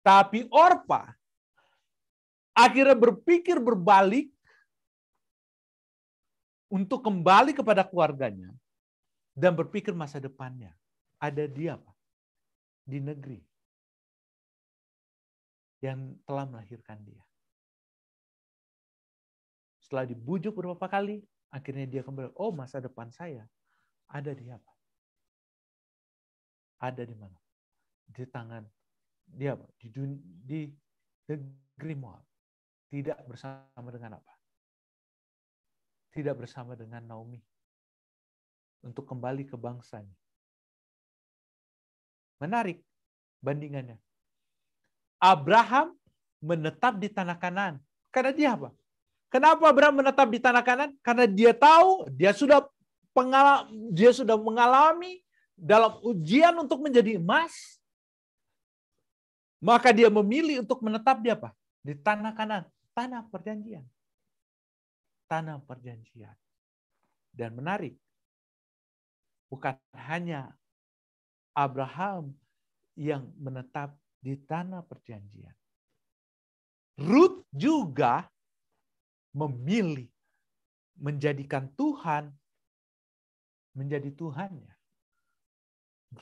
Speaker 3: Tapi Orpa akhirnya berpikir berbalik untuk kembali kepada keluarganya dan berpikir masa depannya. Ada dia, Pak, di negeri yang telah melahirkan dia. Setelah dibujuk beberapa kali, akhirnya dia kembali. Oh, masa depan saya ada di apa? Ada di mana? Di tangan dia, Pak, di negeri Moab. Tidak bersama dengan apa? Tidak bersama dengan Naomi untuk kembali ke bangsanya. Menarik bandingannya. Abraham menetap di tanah Kanaan. Karena dia apa? Kenapa Abraham menetap di tanah Kanaan? Karena dia tahu dia sudah mengalami dalam ujian untuk menjadi emas. Maka dia memilih untuk menetap di apa? Di tanah Kanaan, tanah perjanjian. Tanah perjanjian. Dan menarik, bukan hanya Abraham yang menetap di tanah perjanjian. Rut juga memilih menjadikan Tuhan menjadi Tuhannya.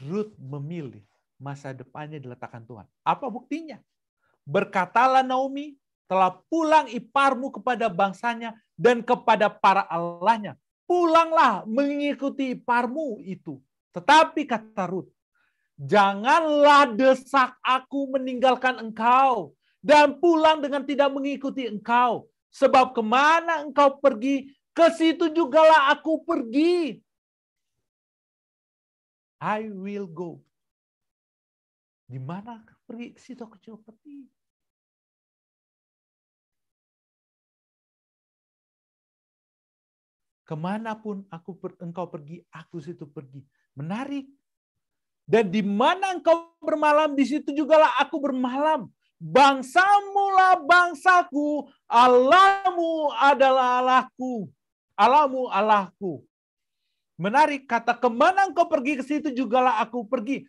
Speaker 3: Rut memilih masa depannya diletakkan Tuhan. Apa buktinya? Berkatalah Naomi, telah pulang iparmu kepada bangsanya dan kepada para allahnya. Pulanglah mengikuti iparmu itu. Tetapi kata Rut, janganlah desak aku meninggalkan engkau dan pulang dengan tidak mengikuti engkau. Sebab kemana engkau pergi, ke situ jugalah aku pergi. I will go. Di mana pergi, ke situ aku juga pergi. Kemanapun engkau pergi, aku situ pergi. Menarik. Dan di mana engkau bermalam, di situ jugalah aku bermalam. Bangsamu lah bangsaku, Allahmu adalah Allahku. Allahmu Allahku. Menarik, kata kemana engkau pergi, ke situ jugalah aku pergi.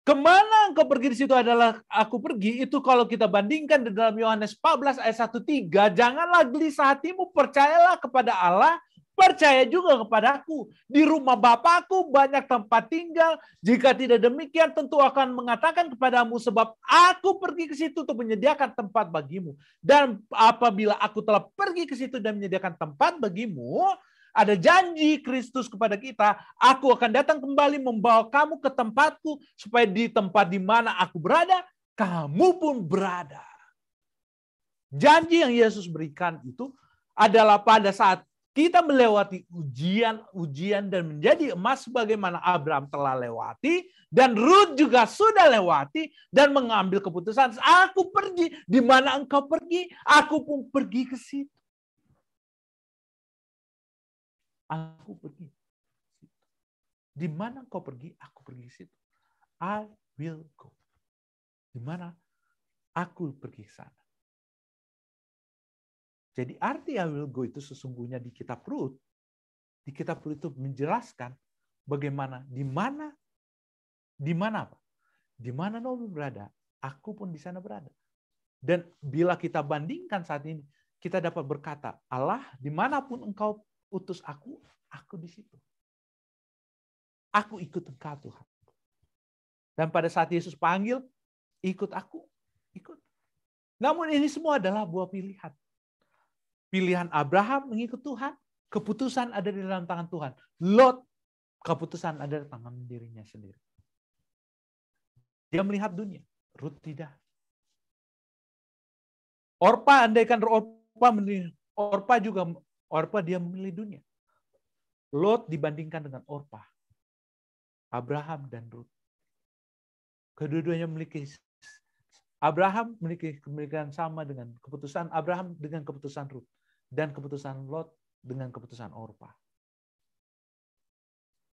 Speaker 3: Kemana engkau pergi, di situ adalah aku pergi. Itu kalau kita bandingkan di dalam Yohanes 14 ayat 1-3. Janganlah gelisah hatimu, percayalah kepada Allah. Percaya juga kepadaku. Di rumah Bapakku banyak tempat tinggal. Jika tidak demikian, tentu akan mengatakan kepadamu, sebab aku pergi ke situ untuk menyediakan tempat bagimu. Dan apabila aku telah pergi ke situ dan menyediakan tempat bagimu, ada janji Kristus kepada kita, aku akan datang kembali membawa kamu ke tempatku, supaya di tempat di mana aku berada, kamu pun berada. Janji yang Yesus berikan itu adalah pada saat kita melewati ujian dan menjadi emas sebagaimana Abraham telah lewati, dan Rut juga sudah lewati dan mengambil keputusan, aku pergi, di mana engkau pergi, aku pun pergi ke situ. Aku pergi. Di mana engkau pergi, aku pergi ke situ. I will go. Di mana aku pergi ke sana. Jadi arti I will go itu sesungguhnya di kitab Rut. Di kitab Rut itu menjelaskan bagaimana, di mana apa? Di mana Naomi berada, aku pun di sana berada. Dan bila kita bandingkan saat ini, kita dapat berkata, Allah, dimanapun engkau utus aku di situ. Aku ikut engkau Tuhan. Dan pada saat Yesus panggil, ikut aku, ikut. Namun ini semua adalah buah pilihan. Pilihan Abraham mengikut Tuhan, keputusan ada di dalam tangan Tuhan. Lot, keputusan ada di tangan dirinya sendiri. Dia melihat dunia, Rut tidak. Orpa, andaikan Orpa dia memilih dunia. Lot dibandingkan dengan Orpa, Abraham dan Rut. Kedua-duanya Abraham memiliki kepemilikan sama dengan keputusan Abraham dengan keputusan Rut. Dan keputusan Lot dengan keputusan Orpa.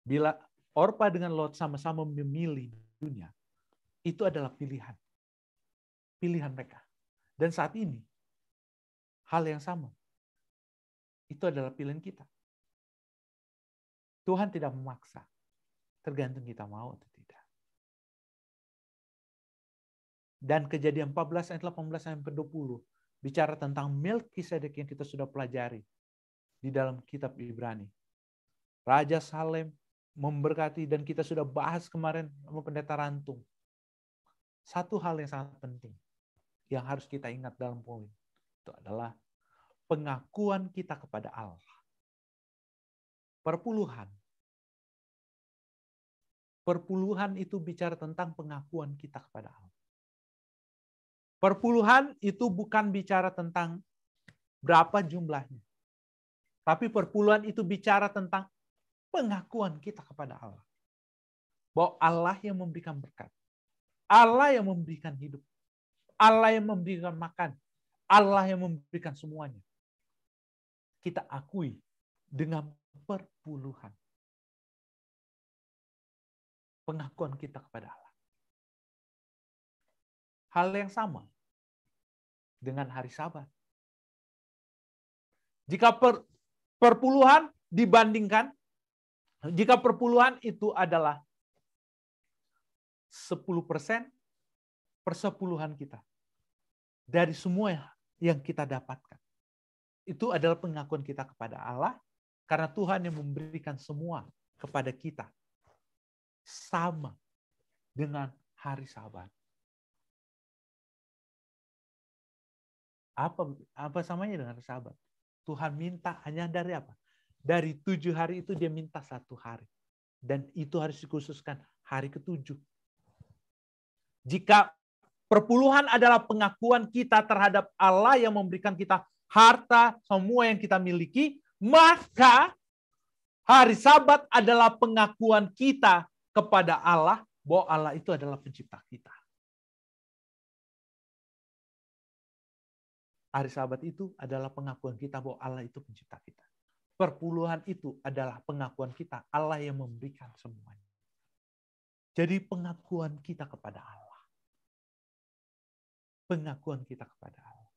Speaker 3: Bila Orpa dengan Lot sama-sama memilih dunia, itu adalah pilihan. Pilihan mereka. Dan saat ini, hal yang sama. Itu adalah pilihan kita. Tuhan tidak memaksa. Tergantung kita mau atau tidak. Dan Kejadian 14 ayat 18 sampai 20 bicara tentang Melkisedek yang kita sudah pelajari di dalam kitab Ibrani. Raja Salem memberkati, dan kita sudah bahas kemarin sama Pendeta Rantung. Satu hal yang sangat penting yang harus kita ingat dalam poin itu adalah pengakuan kita kepada Allah. Perpuluhan itu bicara tentang pengakuan kita kepada Allah. Perpuluhan itu bukan bicara tentang berapa jumlahnya. Tapi perpuluhan itu bicara tentang pengakuan kita kepada Allah. Bahwa Allah yang memberikan berkat. Allah yang memberikan hidup. Allah yang memberikan makan. Allah yang memberikan semuanya. Kita akui dengan perpuluhan. Pengakuan kita kepada Allah. Hal yang sama dengan hari Sabat. Jika perpuluhan dibandingkan, jika perpuluhan itu adalah 10% persepuluhan kita dari semua yang kita dapatkan, itu adalah pengakuan kita kepada Allah, karena Tuhan yang memberikan semua kepada kita sama dengan hari Sabat. Apa samanya dengan Sabat? Tuhan minta hanya dari apa? Dari 7 hari itu dia minta 1 hari. Dan itu harus dikhususkan hari ke-7. Jika perpuluhan adalah pengakuan kita terhadap Allah yang memberikan kita harta, semua yang kita miliki, maka hari Sabat adalah pengakuan kita kepada Allah bahwa Allah itu adalah pencipta kita. Hari Sabat itu adalah pengakuan kita bahwa Allah itu pencipta kita. Perpuluhan itu adalah pengakuan kita, Allah yang memberikan semuanya. Jadi pengakuan kita kepada Allah. Pengakuan kita kepada Allah.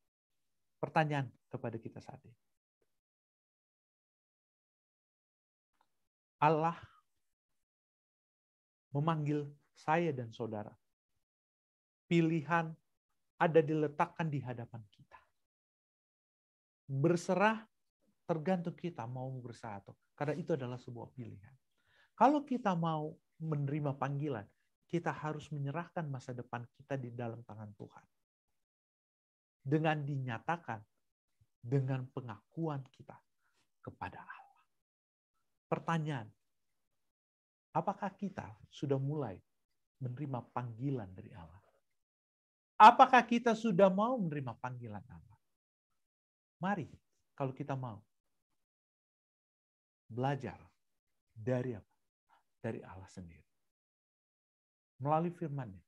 Speaker 3: Pertanyaan kepada kita saat ini. Allah memanggil saya dan saudara. Pilihan ada diletakkan di hadapan kita. Berserah tergantung kita mau berserah atau, karena itu adalah sebuah pilihan. Kalau kita mau menerima panggilan, kita harus menyerahkan masa depan kita di dalam tangan Tuhan. Dengan dinyatakan dengan pengakuan kita kepada Allah. Pertanyaan, apakah kita sudah mulai menerima panggilan dari Allah? Apakah kita sudah mau menerima panggilan Allah? Mari, kalau kita mau, belajar dari apa? Dari Allah sendiri. Melalui firman-Nya.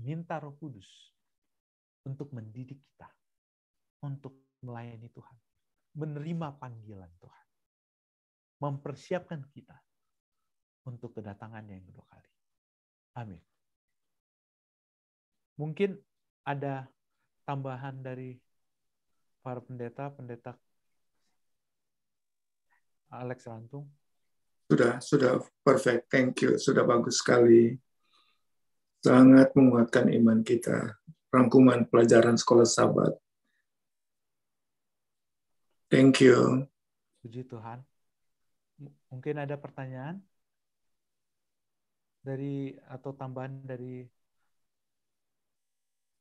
Speaker 3: Minta Roh Kudus untuk mendidik kita. Untuk melayani Tuhan. Menerima panggilan Tuhan. Mempersiapkan kita untuk kedatangannya yang kedua kali. Amin. Mungkin ada tambahan dari para pendeta Alex Rantung.
Speaker 4: Sudah perfect. Thank you. Sudah bagus sekali. Sangat menguatkan iman kita. Rangkuman pelajaran sekolah Sabat. Thank you.
Speaker 3: Puji Tuhan. Mungkin ada pertanyaan dari atau tambahan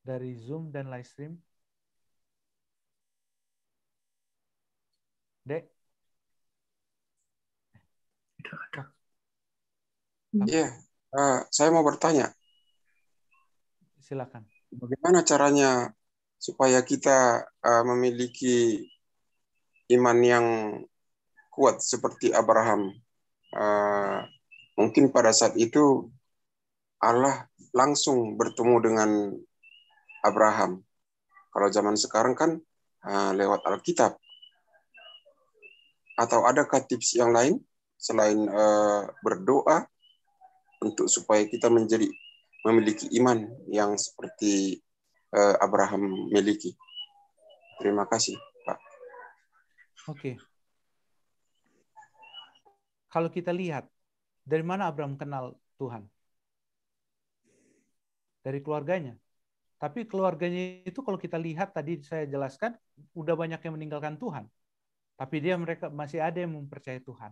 Speaker 3: dari Zoom dan live stream. Dek.
Speaker 5: Iya, saya mau bertanya.
Speaker 3: Silakan.
Speaker 5: Bagaimana caranya supaya kita memiliki iman yang kuat seperti Abraham? Mungkin pada saat itu Allah langsung bertemu dengan Abraham. Kalau zaman sekarang kan lewat Alkitab. Atau adakah tips yang lain selain berdoa untuk supaya kita memiliki iman yang seperti Abraham miliki? Terima kasih, Pak.
Speaker 3: Oke. Kalau kita lihat, dari mana Abraham kenal Tuhan? dari keluarganya. Tapi keluarganya itu kalau kita lihat tadi saya jelaskan, udah banyak yang meninggalkan Tuhan. Tapi mereka masih ada yang mempercayai Tuhan.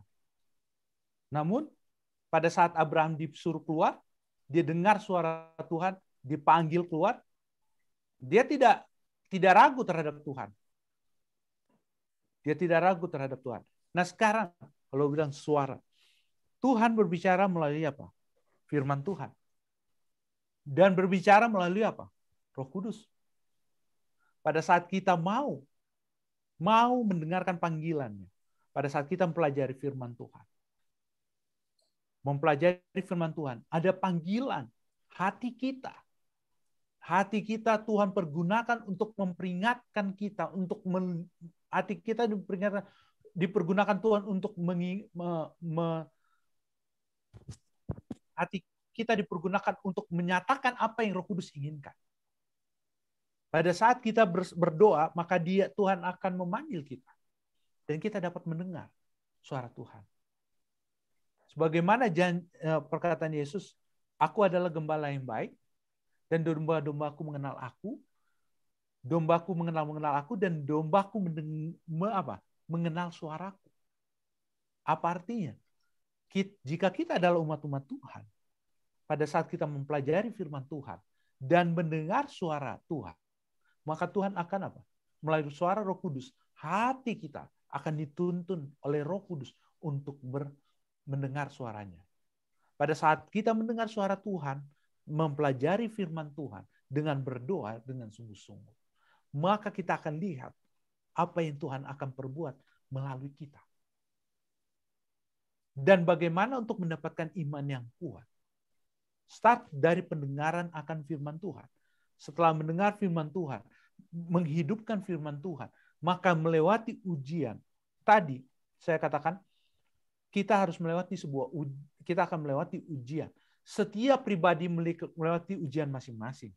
Speaker 3: Namun pada saat Abraham disuruh keluar, dia dengar suara Tuhan, dipanggil keluar, dia tidak ragu terhadap Tuhan. Dia tidak ragu terhadap Tuhan. Nah sekarang kalau bilang suara, Tuhan berbicara melalui apa? Firman Tuhan. Dan berbicara melalui apa? Roh Kudus. Pada saat kita mau mendengarkan panggilannya, pada saat kita mempelajari firman Tuhan. Mempelajari firman Tuhan, ada panggilan hati kita. Hati kita Tuhan pergunakan untuk memperingatkan kita, hati kita dipergunakan Tuhan untuk hati kita dipergunakan untuk menyatakan apa yang Roh Kudus inginkan. Pada saat kita berdoa, maka Tuhan akan memanggil kita. Dan kita dapat mendengar suara Tuhan. Sebagaimana perkataan Yesus, aku adalah gembala yang baik, dan domba-dombaku mengenal aku, dombaku mengenal aku, dan dombaku mengenal suaraku. Apa artinya? Jika kita adalah umat-umat Tuhan, pada saat kita mempelajari firman Tuhan, dan mendengar suara Tuhan, maka Tuhan akan apa? Melalui suara Roh Kudus, hati kita akan dituntun oleh Roh Kudus untuk mendengar suaranya. Pada saat kita mendengar suara Tuhan, mempelajari firman Tuhan dengan berdoa dengan sungguh-sungguh, maka kita akan lihat apa yang Tuhan akan perbuat melalui kita. Dan bagaimana untuk mendapatkan iman yang kuat? Start dari pendengaran akan firman Tuhan. Setelah mendengar firman Tuhan, menghidupkan firman Tuhan, maka melewati ujian. Tadi saya katakan, kita akan melewati ujian. Setiap pribadi melewati ujian masing-masing.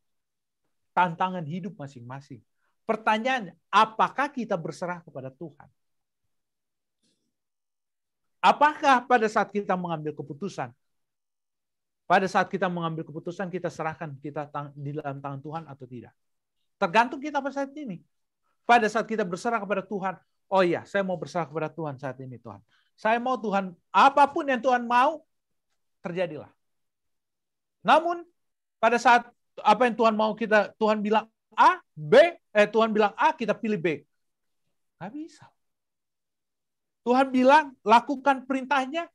Speaker 3: Tantangan hidup masing-masing. Pertanyaannya, apakah kita berserah kepada Tuhan? Apakah pada saat kita mengambil keputusan, kita serahkan kita di dalam tangan Tuhan atau tidak? Tergantung kita pada saat ini. Pada saat kita berserah kepada Tuhan, oh iya, saya mau berserah kepada Tuhan saat ini, Tuhan. Saya mau Tuhan, apapun yang Tuhan mau, terjadilah. Namun, pada saat apa yang Tuhan mau Tuhan bilang A, Tuhan bilang A, kita pilih B. Nggak bisa. Tuhan bilang, lakukan perintahnya.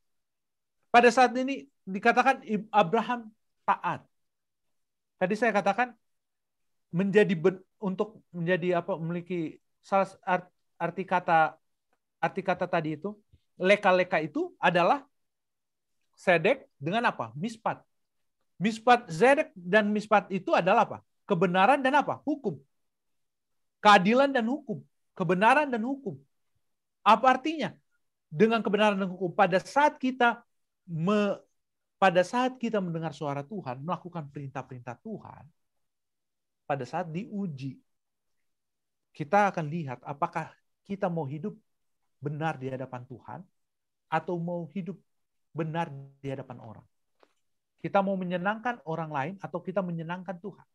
Speaker 3: Pada saat ini dikatakan Abraham taat. Tadi saya katakan memiliki salah arti kata tadi itu, leka-leka itu adalah sedek dengan apa? Mispat. Mispat zedek dan mispat itu adalah apa? Kebenaran dan apa? Hukum. Keadilan dan hukum. Kebenaran dan hukum. Apa artinya? Dengan kebenaran dan hukum, pada saat kita mendengar suara Tuhan, melakukan perintah-perintah Tuhan, pada saat diuji, kita akan lihat apakah kita mau hidup benar di hadapan Tuhan atau mau hidup benar di hadapan orang. Kita mau menyenangkan orang lain atau kita menyenangkan Tuhan.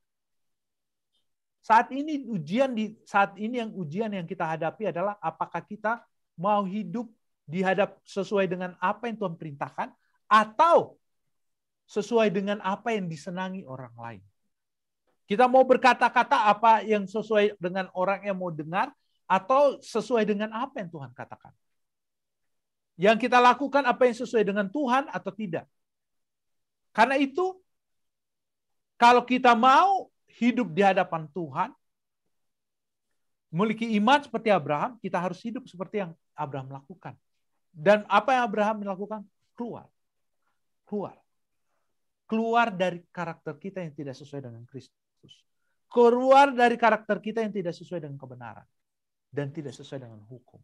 Speaker 3: Saat ini ujian yang kita hadapi adalah apakah kita mau hidup sesuai dengan apa yang Tuhan perintahkan atau sesuai dengan apa yang disenangi orang lain. Kita mau berkata-kata apa yang sesuai dengan orang yang mau dengar atau sesuai dengan apa yang Tuhan katakan. Yang kita lakukan apa yang sesuai dengan Tuhan atau tidak. Karena itu, kalau kita mau hidup di hadapan Tuhan, memiliki iman seperti Abraham, kita harus hidup seperti yang Abraham lakukan. Dan apa yang Abraham lakukan? Keluar dari karakter kita yang tidak sesuai dengan Kristus. Keluar dari karakter kita yang tidak sesuai dengan kebenaran. Dan tidak sesuai dengan hukum.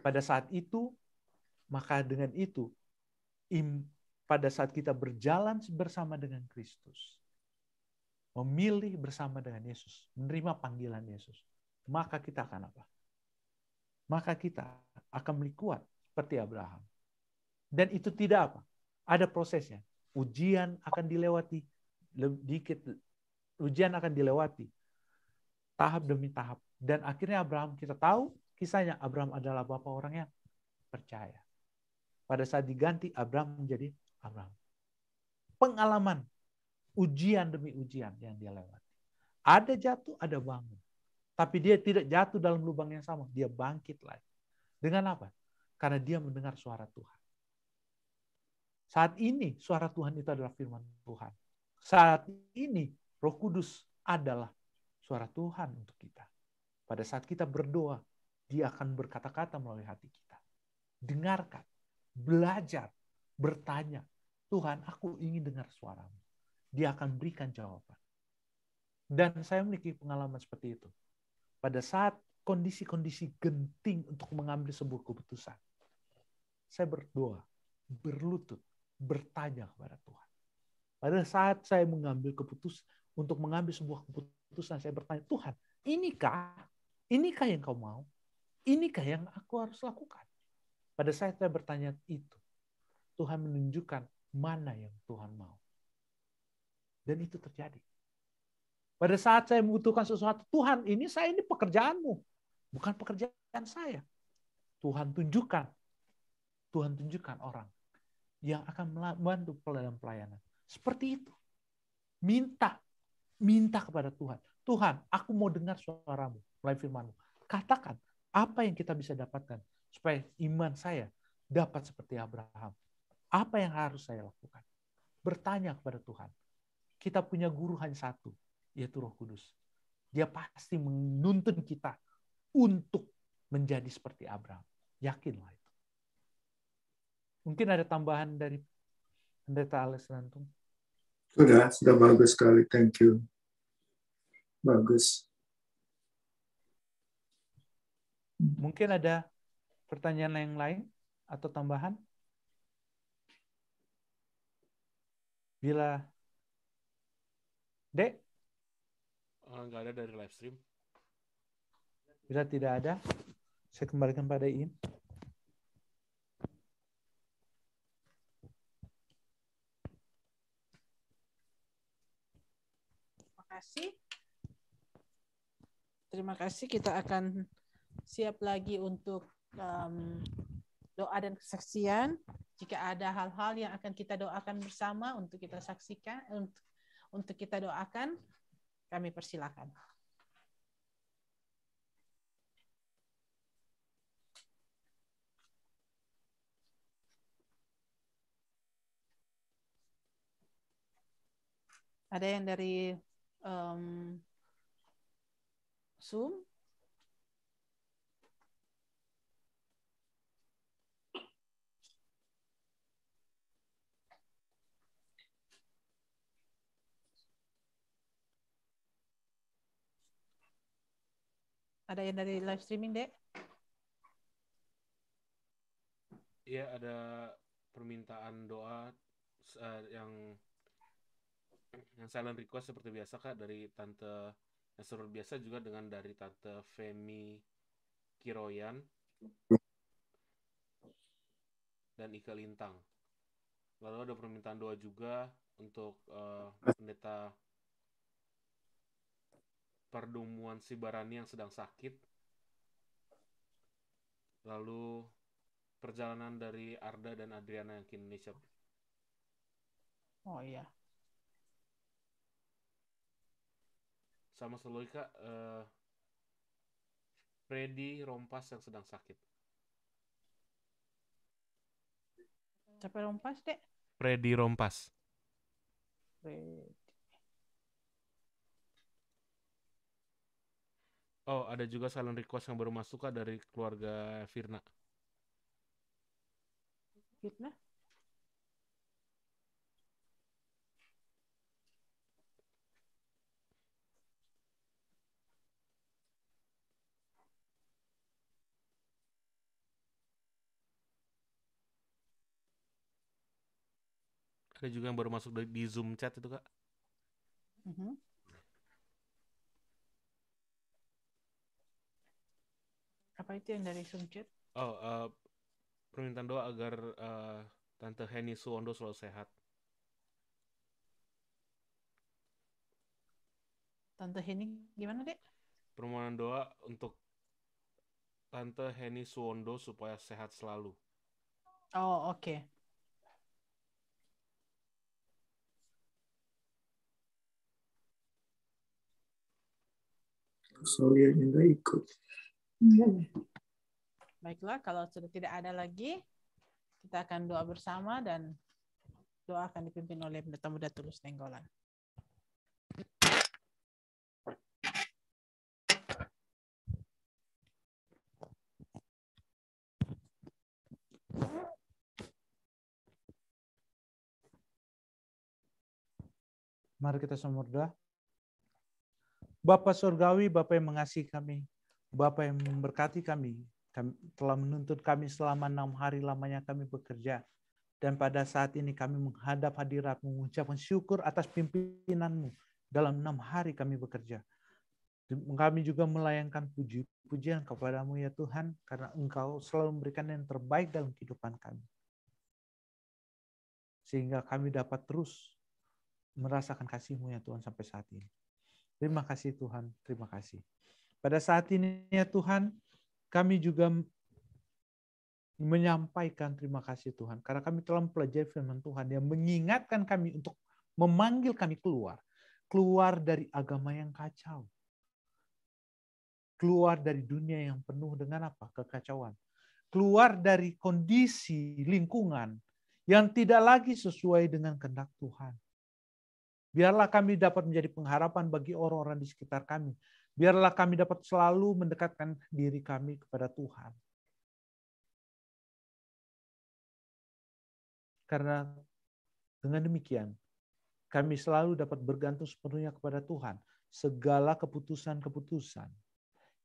Speaker 3: Pada saat itu, maka dengan itu, pada saat kita berjalan bersama dengan Kristus, memilih bersama dengan Yesus, menerima panggilan Yesus, maka kita akan apa? Maka kita akan kuat seperti Abraham. Dan itu tidak apa? Ada prosesnya. Ujian akan dilewati, dikit ujian akan dilewati, tahap demi tahap. Dan akhirnya Abraham, kita tahu kisahnya, Abraham adalah bapak orang yang percaya. Pada saat diganti, Abraham menjadi Abraham. Pengalaman, ujian demi ujian yang dia lewati. Ada jatuh, ada bangun. Tapi dia tidak jatuh dalam lubang yang sama. Dia bangkit lagi. Dengan apa? Karena dia mendengar suara Tuhan. Saat ini suara Tuhan itu adalah firman Tuhan. Saat ini Roh Kudus adalah suara Tuhan untuk kita. Pada saat kita berdoa, dia akan berkata-kata melalui hati kita. Dengarkan, belajar, bertanya. Tuhan, aku ingin dengar suaramu. Dia akan berikan jawaban. Dan saya memiliki pengalaman seperti itu. Pada saat kondisi-kondisi genting untuk mengambil sebuah keputusan, saya berdoa, berlutut, bertanya kepada Tuhan. Pada saat saya mengambil keputusan, untuk mengambil sebuah keputusan, saya bertanya, Tuhan, inikah yang kau mau? Inikah yang aku harus lakukan? Pada saat saya bertanya itu, Tuhan menunjukkan mana yang Tuhan mau. Dan itu terjadi. Pada saat saya membutuhkan sesuatu, Tuhan, ini pekerjaanmu, bukan pekerjaan saya. Tuhan tunjukkan orang yang akan membantu dalam pelayanan. Seperti itu. Minta kepada Tuhan. Tuhan, aku mau dengar suaramu melalui firman-Mu. Katakan apa yang kita bisa dapatkan supaya iman saya dapat seperti Abraham. Apa yang harus saya lakukan? Bertanya kepada Tuhan. Kita punya guru hanya satu, yaitu Roh Kudus. Dia pasti menuntun kita untuk menjadi seperti Abraham. Yakinlah itu. Mungkin ada tambahan dari Pendeta Alex Lantung?
Speaker 4: Sudah bagus sekali. Thank you. Bagus.
Speaker 3: Mungkin ada pertanyaan yang lain atau tambahan? Bila Dek?
Speaker 6: Nggak ada dari live stream.
Speaker 3: Bila tidak ada, saya kembalikan pada Iin.
Speaker 1: Terima kasih. Kita akan siap lagi untuk doa dan kesaksian. Jika ada hal-hal yang akan kita doakan bersama untuk kita saksikan, untuk kita doakan, kami persilakan. Ada yang dari Zoom? Ada yang dari live streaming, Dek?
Speaker 6: Iya, ada permintaan doa yang silent request seperti biasa, Kak, dari Tante yang seluruh biasa, juga dengan dari Tante Femi Kiroyan dan Ika Lintang. Lalu ada permintaan doa juga untuk Pendeta Perdumuan Sibarani yang sedang sakit. Lalu perjalanan dari Arda dan Adriana yang ke Indonesia.
Speaker 1: Oh iya.
Speaker 6: Sama selalu, Kak, Freddy Rompas yang sedang sakit.
Speaker 1: Siapa Rompas, Dek?
Speaker 6: Freddy Rompas. Oh, ada juga silent request yang baru masuk, Kak, dari keluarga Firna.
Speaker 1: Firna?
Speaker 6: Ada juga yang baru masuk di Zoom chat itu, Kak.
Speaker 1: Apa itu yang dari Zoom chat?
Speaker 6: Oh, permintaan doa agar Tante Heni Suwondo selalu sehat.
Speaker 1: Tante Heni gimana, Dek?
Speaker 6: Permohonan doa untuk Tante Heni Suwondo supaya sehat selalu.
Speaker 1: Oh, oke.
Speaker 4: Soalnya nggak ikut.
Speaker 1: Baiklah, kalau sudah tidak ada lagi, kita akan doa bersama dan doa akan dipimpin oleh Pendeta Muda Tulus Nenggolan.
Speaker 3: Mari kita semua berdoa. Bapa Surgawi, Bapa yang mengasihi kami, Bapa yang memberkati kami telah menuntut kami selama 6 hari lamanya kami bekerja. Dan pada saat ini kami menghadap hadirat mengucapkan syukur atas pimpinan-Mu dalam 6 hari kami bekerja. Kami juga melayangkan puji-pujian kepada-Mu ya Tuhan, karena Engkau selalu memberikan yang terbaik dalam kehidupan kami. Sehingga kami dapat terus merasakan kasih-Mu ya Tuhan sampai saat ini. Terima kasih Tuhan, terima kasih. Pada saat ini ya Tuhan, kami juga menyampaikan terima kasih Tuhan, karena kami telah mempelajari firman Tuhan yang mengingatkan kami untuk memanggil kami keluar dari agama yang kacau, keluar dari dunia yang penuh dengan apa? Kekacauan, keluar dari kondisi lingkungan yang tidak lagi sesuai dengan kehendak Tuhan. Biarlah kami dapat menjadi pengharapan bagi orang-orang di sekitar kami. Biarlah kami dapat selalu mendekatkan diri kami kepada Tuhan. Karena dengan demikian, kami selalu dapat bergantung sepenuhnya kepada Tuhan. Segala keputusan-keputusan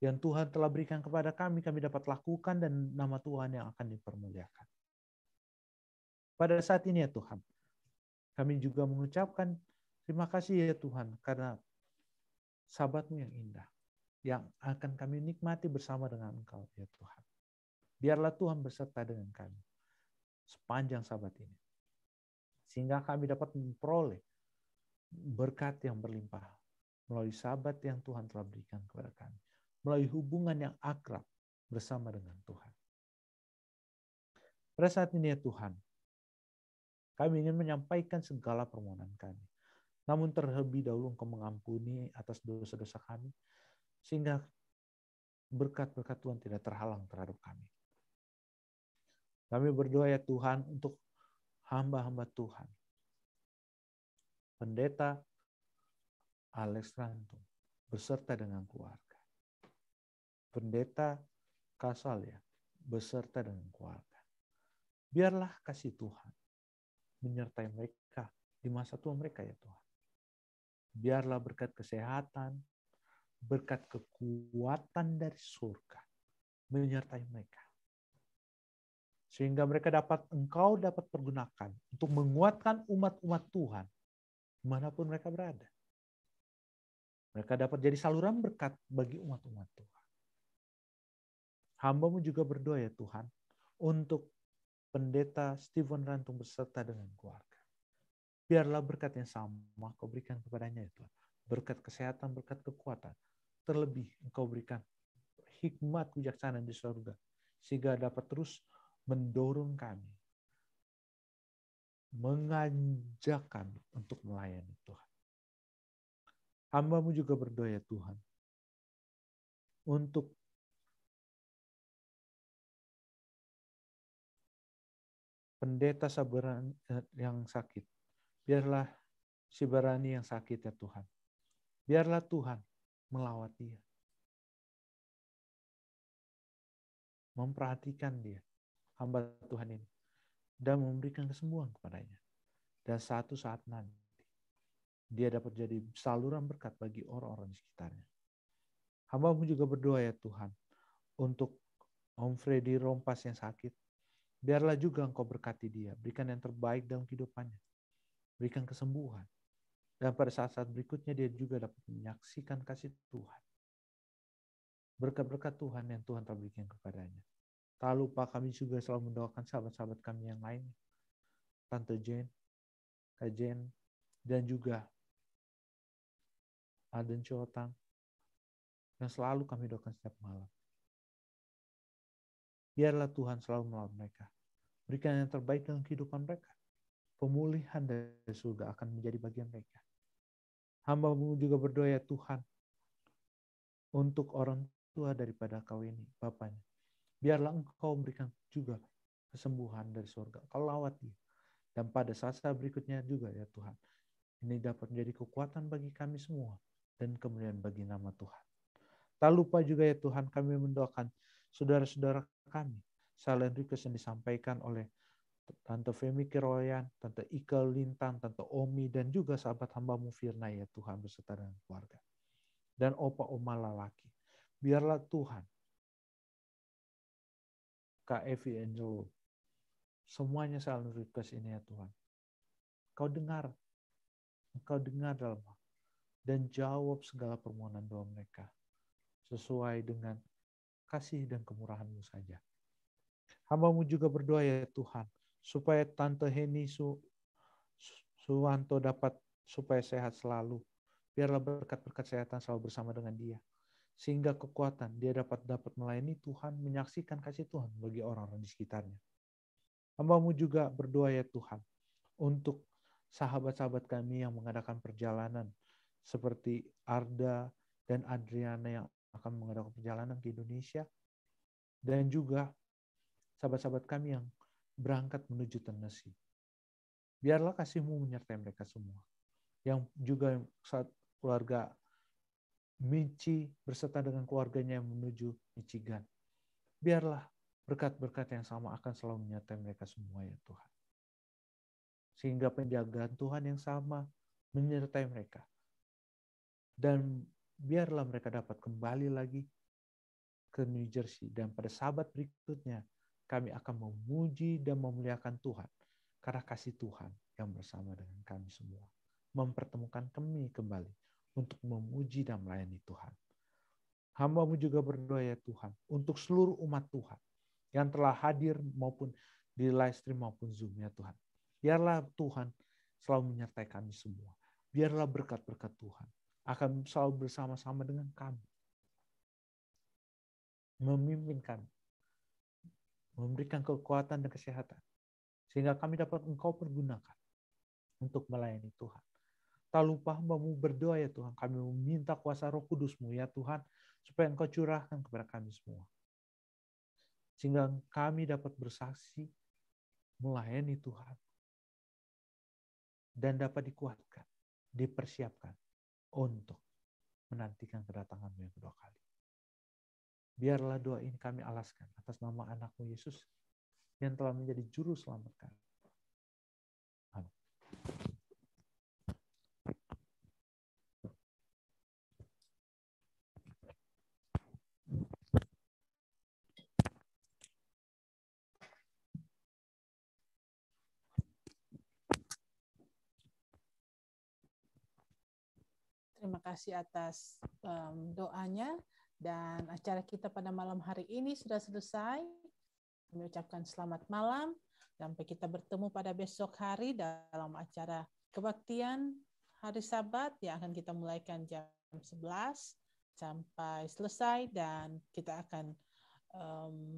Speaker 3: yang Tuhan telah berikan kepada kami dapat lakukan dan nama Tuhan yang akan dipermuliakan. Pada saat ini ya Tuhan, kami juga mengucapkan terima kasih ya Tuhan, karena Sabat-Mu yang indah, yang akan kami nikmati bersama dengan Engkau ya Tuhan. Biarlah Tuhan berserta dengan kami sepanjang Sabat ini, sehingga kami dapat memperoleh berkat yang berlimpah melalui Sabat yang Tuhan telah berikan kepada kami, melalui hubungan yang akrab bersama dengan Tuhan. Pada saat ini ya Tuhan, kami ingin menyampaikan segala permohonan kami. Namun terlebih dahulu Engkau mengampuni atas dosa-dosa kami, sehingga berkat-berkat Tuhan tidak terhalang terhadap kami. Kami berdoa ya Tuhan untuk hamba-hamba Tuhan. Pendeta Alex Rantung beserta dengan keluarga. Pendeta Kasalia beserta dengan keluarga. Biarlah kasih Tuhan menyertai mereka di masa tua mereka ya Tuhan. Biarlah berkat kesehatan, berkat kekuatan dari surga menyertai mereka. Sehingga mereka Engkau dapat pergunakan untuk menguatkan umat-umat Tuhan dimanapun mereka berada. Mereka dapat jadi saluran berkat bagi umat-umat Tuhan. Hamba-Mu juga berdoa ya Tuhan untuk Pendeta Stephen Rantung beserta dengan keluarga. Biarlah berkat yang sama Kau berikan kepadanya ya Tuhan. Berkat kesehatan, berkat kekuatan. Terlebih Engkau berikan hikmat kebijaksanaan di surga. Sehingga dapat terus mendorong kami. Mengajak kami untuk melayani Tuhan. Hamba-Mu juga berdoa ya Tuhan. Untuk pendeta Sabaran yang sakit. Biarlah si Barani yang sakit ya Tuhan. Biarlah Tuhan melawat dia. Memperhatikan dia, hamba Tuhan ini. Dan memberikan kesembuhan kepadanya. Dan satu saat nanti, dia dapat jadi saluran berkat bagi orang-orang di sekitarnya. Hamba-Mu juga berdoa ya Tuhan, untuk Om Freddy Rompas yang sakit. Biarlah juga Engkau berkati dia, berikan yang terbaik dalam kehidupannya. Berikan kesembuhan. Dan pada saat-saat berikutnya dia juga dapat menyaksikan kasih Tuhan. Berkat-berkat Tuhan yang Tuhan telah berikan kepadanya. Tak lupa kami juga selalu mendoakan sahabat-sahabat kami yang lain. Tante Jane, Kak Jen, dan juga Aden Chotang, yang selalu kami doakan setiap malam. Biarlah Tuhan selalu menolong mereka. Berikan yang terbaik dalam kehidupan mereka. Pemulihan dari surga akan menjadi bagian mereka. Hamba-Mu juga berdoa ya Tuhan, untuk orang tua daripada kau ini, bapaknya. Biarlah Engkau berikan juga kesembuhan dari surga. Kau lawat dia. Dan pada saat-saat berikutnya juga ya Tuhan, ini dapat menjadi kekuatan bagi kami semua dan kemuliaan bagi nama Tuhan. Tak lupa juga ya Tuhan, kami mendoakan saudara-saudara kami. Selain request yang disampaikan oleh Tante Femi Kiroyan, Tante Ika Lintang, Tante Omi, dan juga sahabat hamba-Mu Firna ya Tuhan beserta dengan keluarga. Dan Opa Oma Lalaki. Biarlah Tuhan, Kak Evi Angelo, semuanya selalu request ini ya Tuhan. Engkau dengar dalam dan jawab segala permohonan doa mereka sesuai dengan kasih dan kemurahan-Mu saja. Hamba-Mu juga berdoa ya Tuhan, supaya Tante Heni Suwanto dapat supaya sehat selalu. Biarlah berkat-berkat kesehatan selalu bersama dengan dia. Sehingga kekuatan dia dapat melayani Tuhan, menyaksikan kasih Tuhan bagi orang-orang di sekitarnya. Hamba-Mu juga berdoa ya Tuhan, untuk sahabat-sahabat kami yang mengadakan perjalanan, seperti Arda dan Adriana yang akan mengadakan perjalanan ke Indonesia, dan juga sahabat-sahabat kami yang berangkat menuju Tennessee. Biarlah kasih-Mu menyertai mereka semua. Yang juga saat keluarga Michi berserta dengan keluarganya yang menuju Michigan. Biarlah berkat-berkat yang sama akan selalu menyertai mereka semua ya Tuhan. Sehingga penjagaan Tuhan yang sama menyertai mereka. Dan biarlah mereka dapat kembali lagi ke New Jersey. Dan pada sabat berikutnya, kami akan memuji dan memuliakan Tuhan. Karena kasih Tuhan yang bersama dengan kami semua. Mempertemukan kami kembali untuk memuji dan melayani Tuhan. Hamba-Mu juga berdoa ya Tuhan, untuk seluruh umat Tuhan yang telah hadir maupun di live stream maupun Zoom ya Tuhan. Biarlah Tuhan selalu menyertai kami semua. Biarlah berkat-berkat Tuhan akan selalu bersama-sama dengan kami. Memimpin kami. Memberikan kekuatan dan kesehatan. Sehingga kami dapat Engkau pergunakan untuk melayani Tuhan. Tak lupa hamba-Mu berdoa ya Tuhan. Kami meminta kuasa Roh Kudus-Mu ya Tuhan. Supaya Engkau curahkan kepada kami semua. Sehingga kami dapat bersaksi melayani Tuhan. Dan dapat dikuatkan, dipersiapkan untuk menantikan kedatangan-Mu yang kedua kali. Biarlah doa ini kami alaskan atas nama anak-Mu Yesus yang telah menjadi juru selamat kami. Amin.
Speaker 1: Terima kasih atas doanya, dan acara kita pada malam hari ini sudah selesai. Kami ucapkan selamat malam, sampai kita bertemu pada besok hari dalam acara kebaktian hari Sabat yang akan kita mulaikan jam 11 sampai selesai, dan kita akan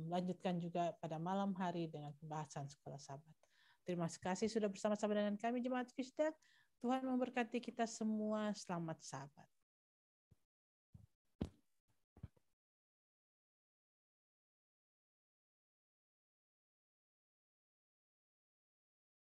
Speaker 1: lanjutkan juga pada malam hari dengan pembahasan sekolah Sabat. Terima kasih sudah bersama-sama dengan kami Jemaat Kristen. Tuhan memberkati kita semua. Selamat Sabat.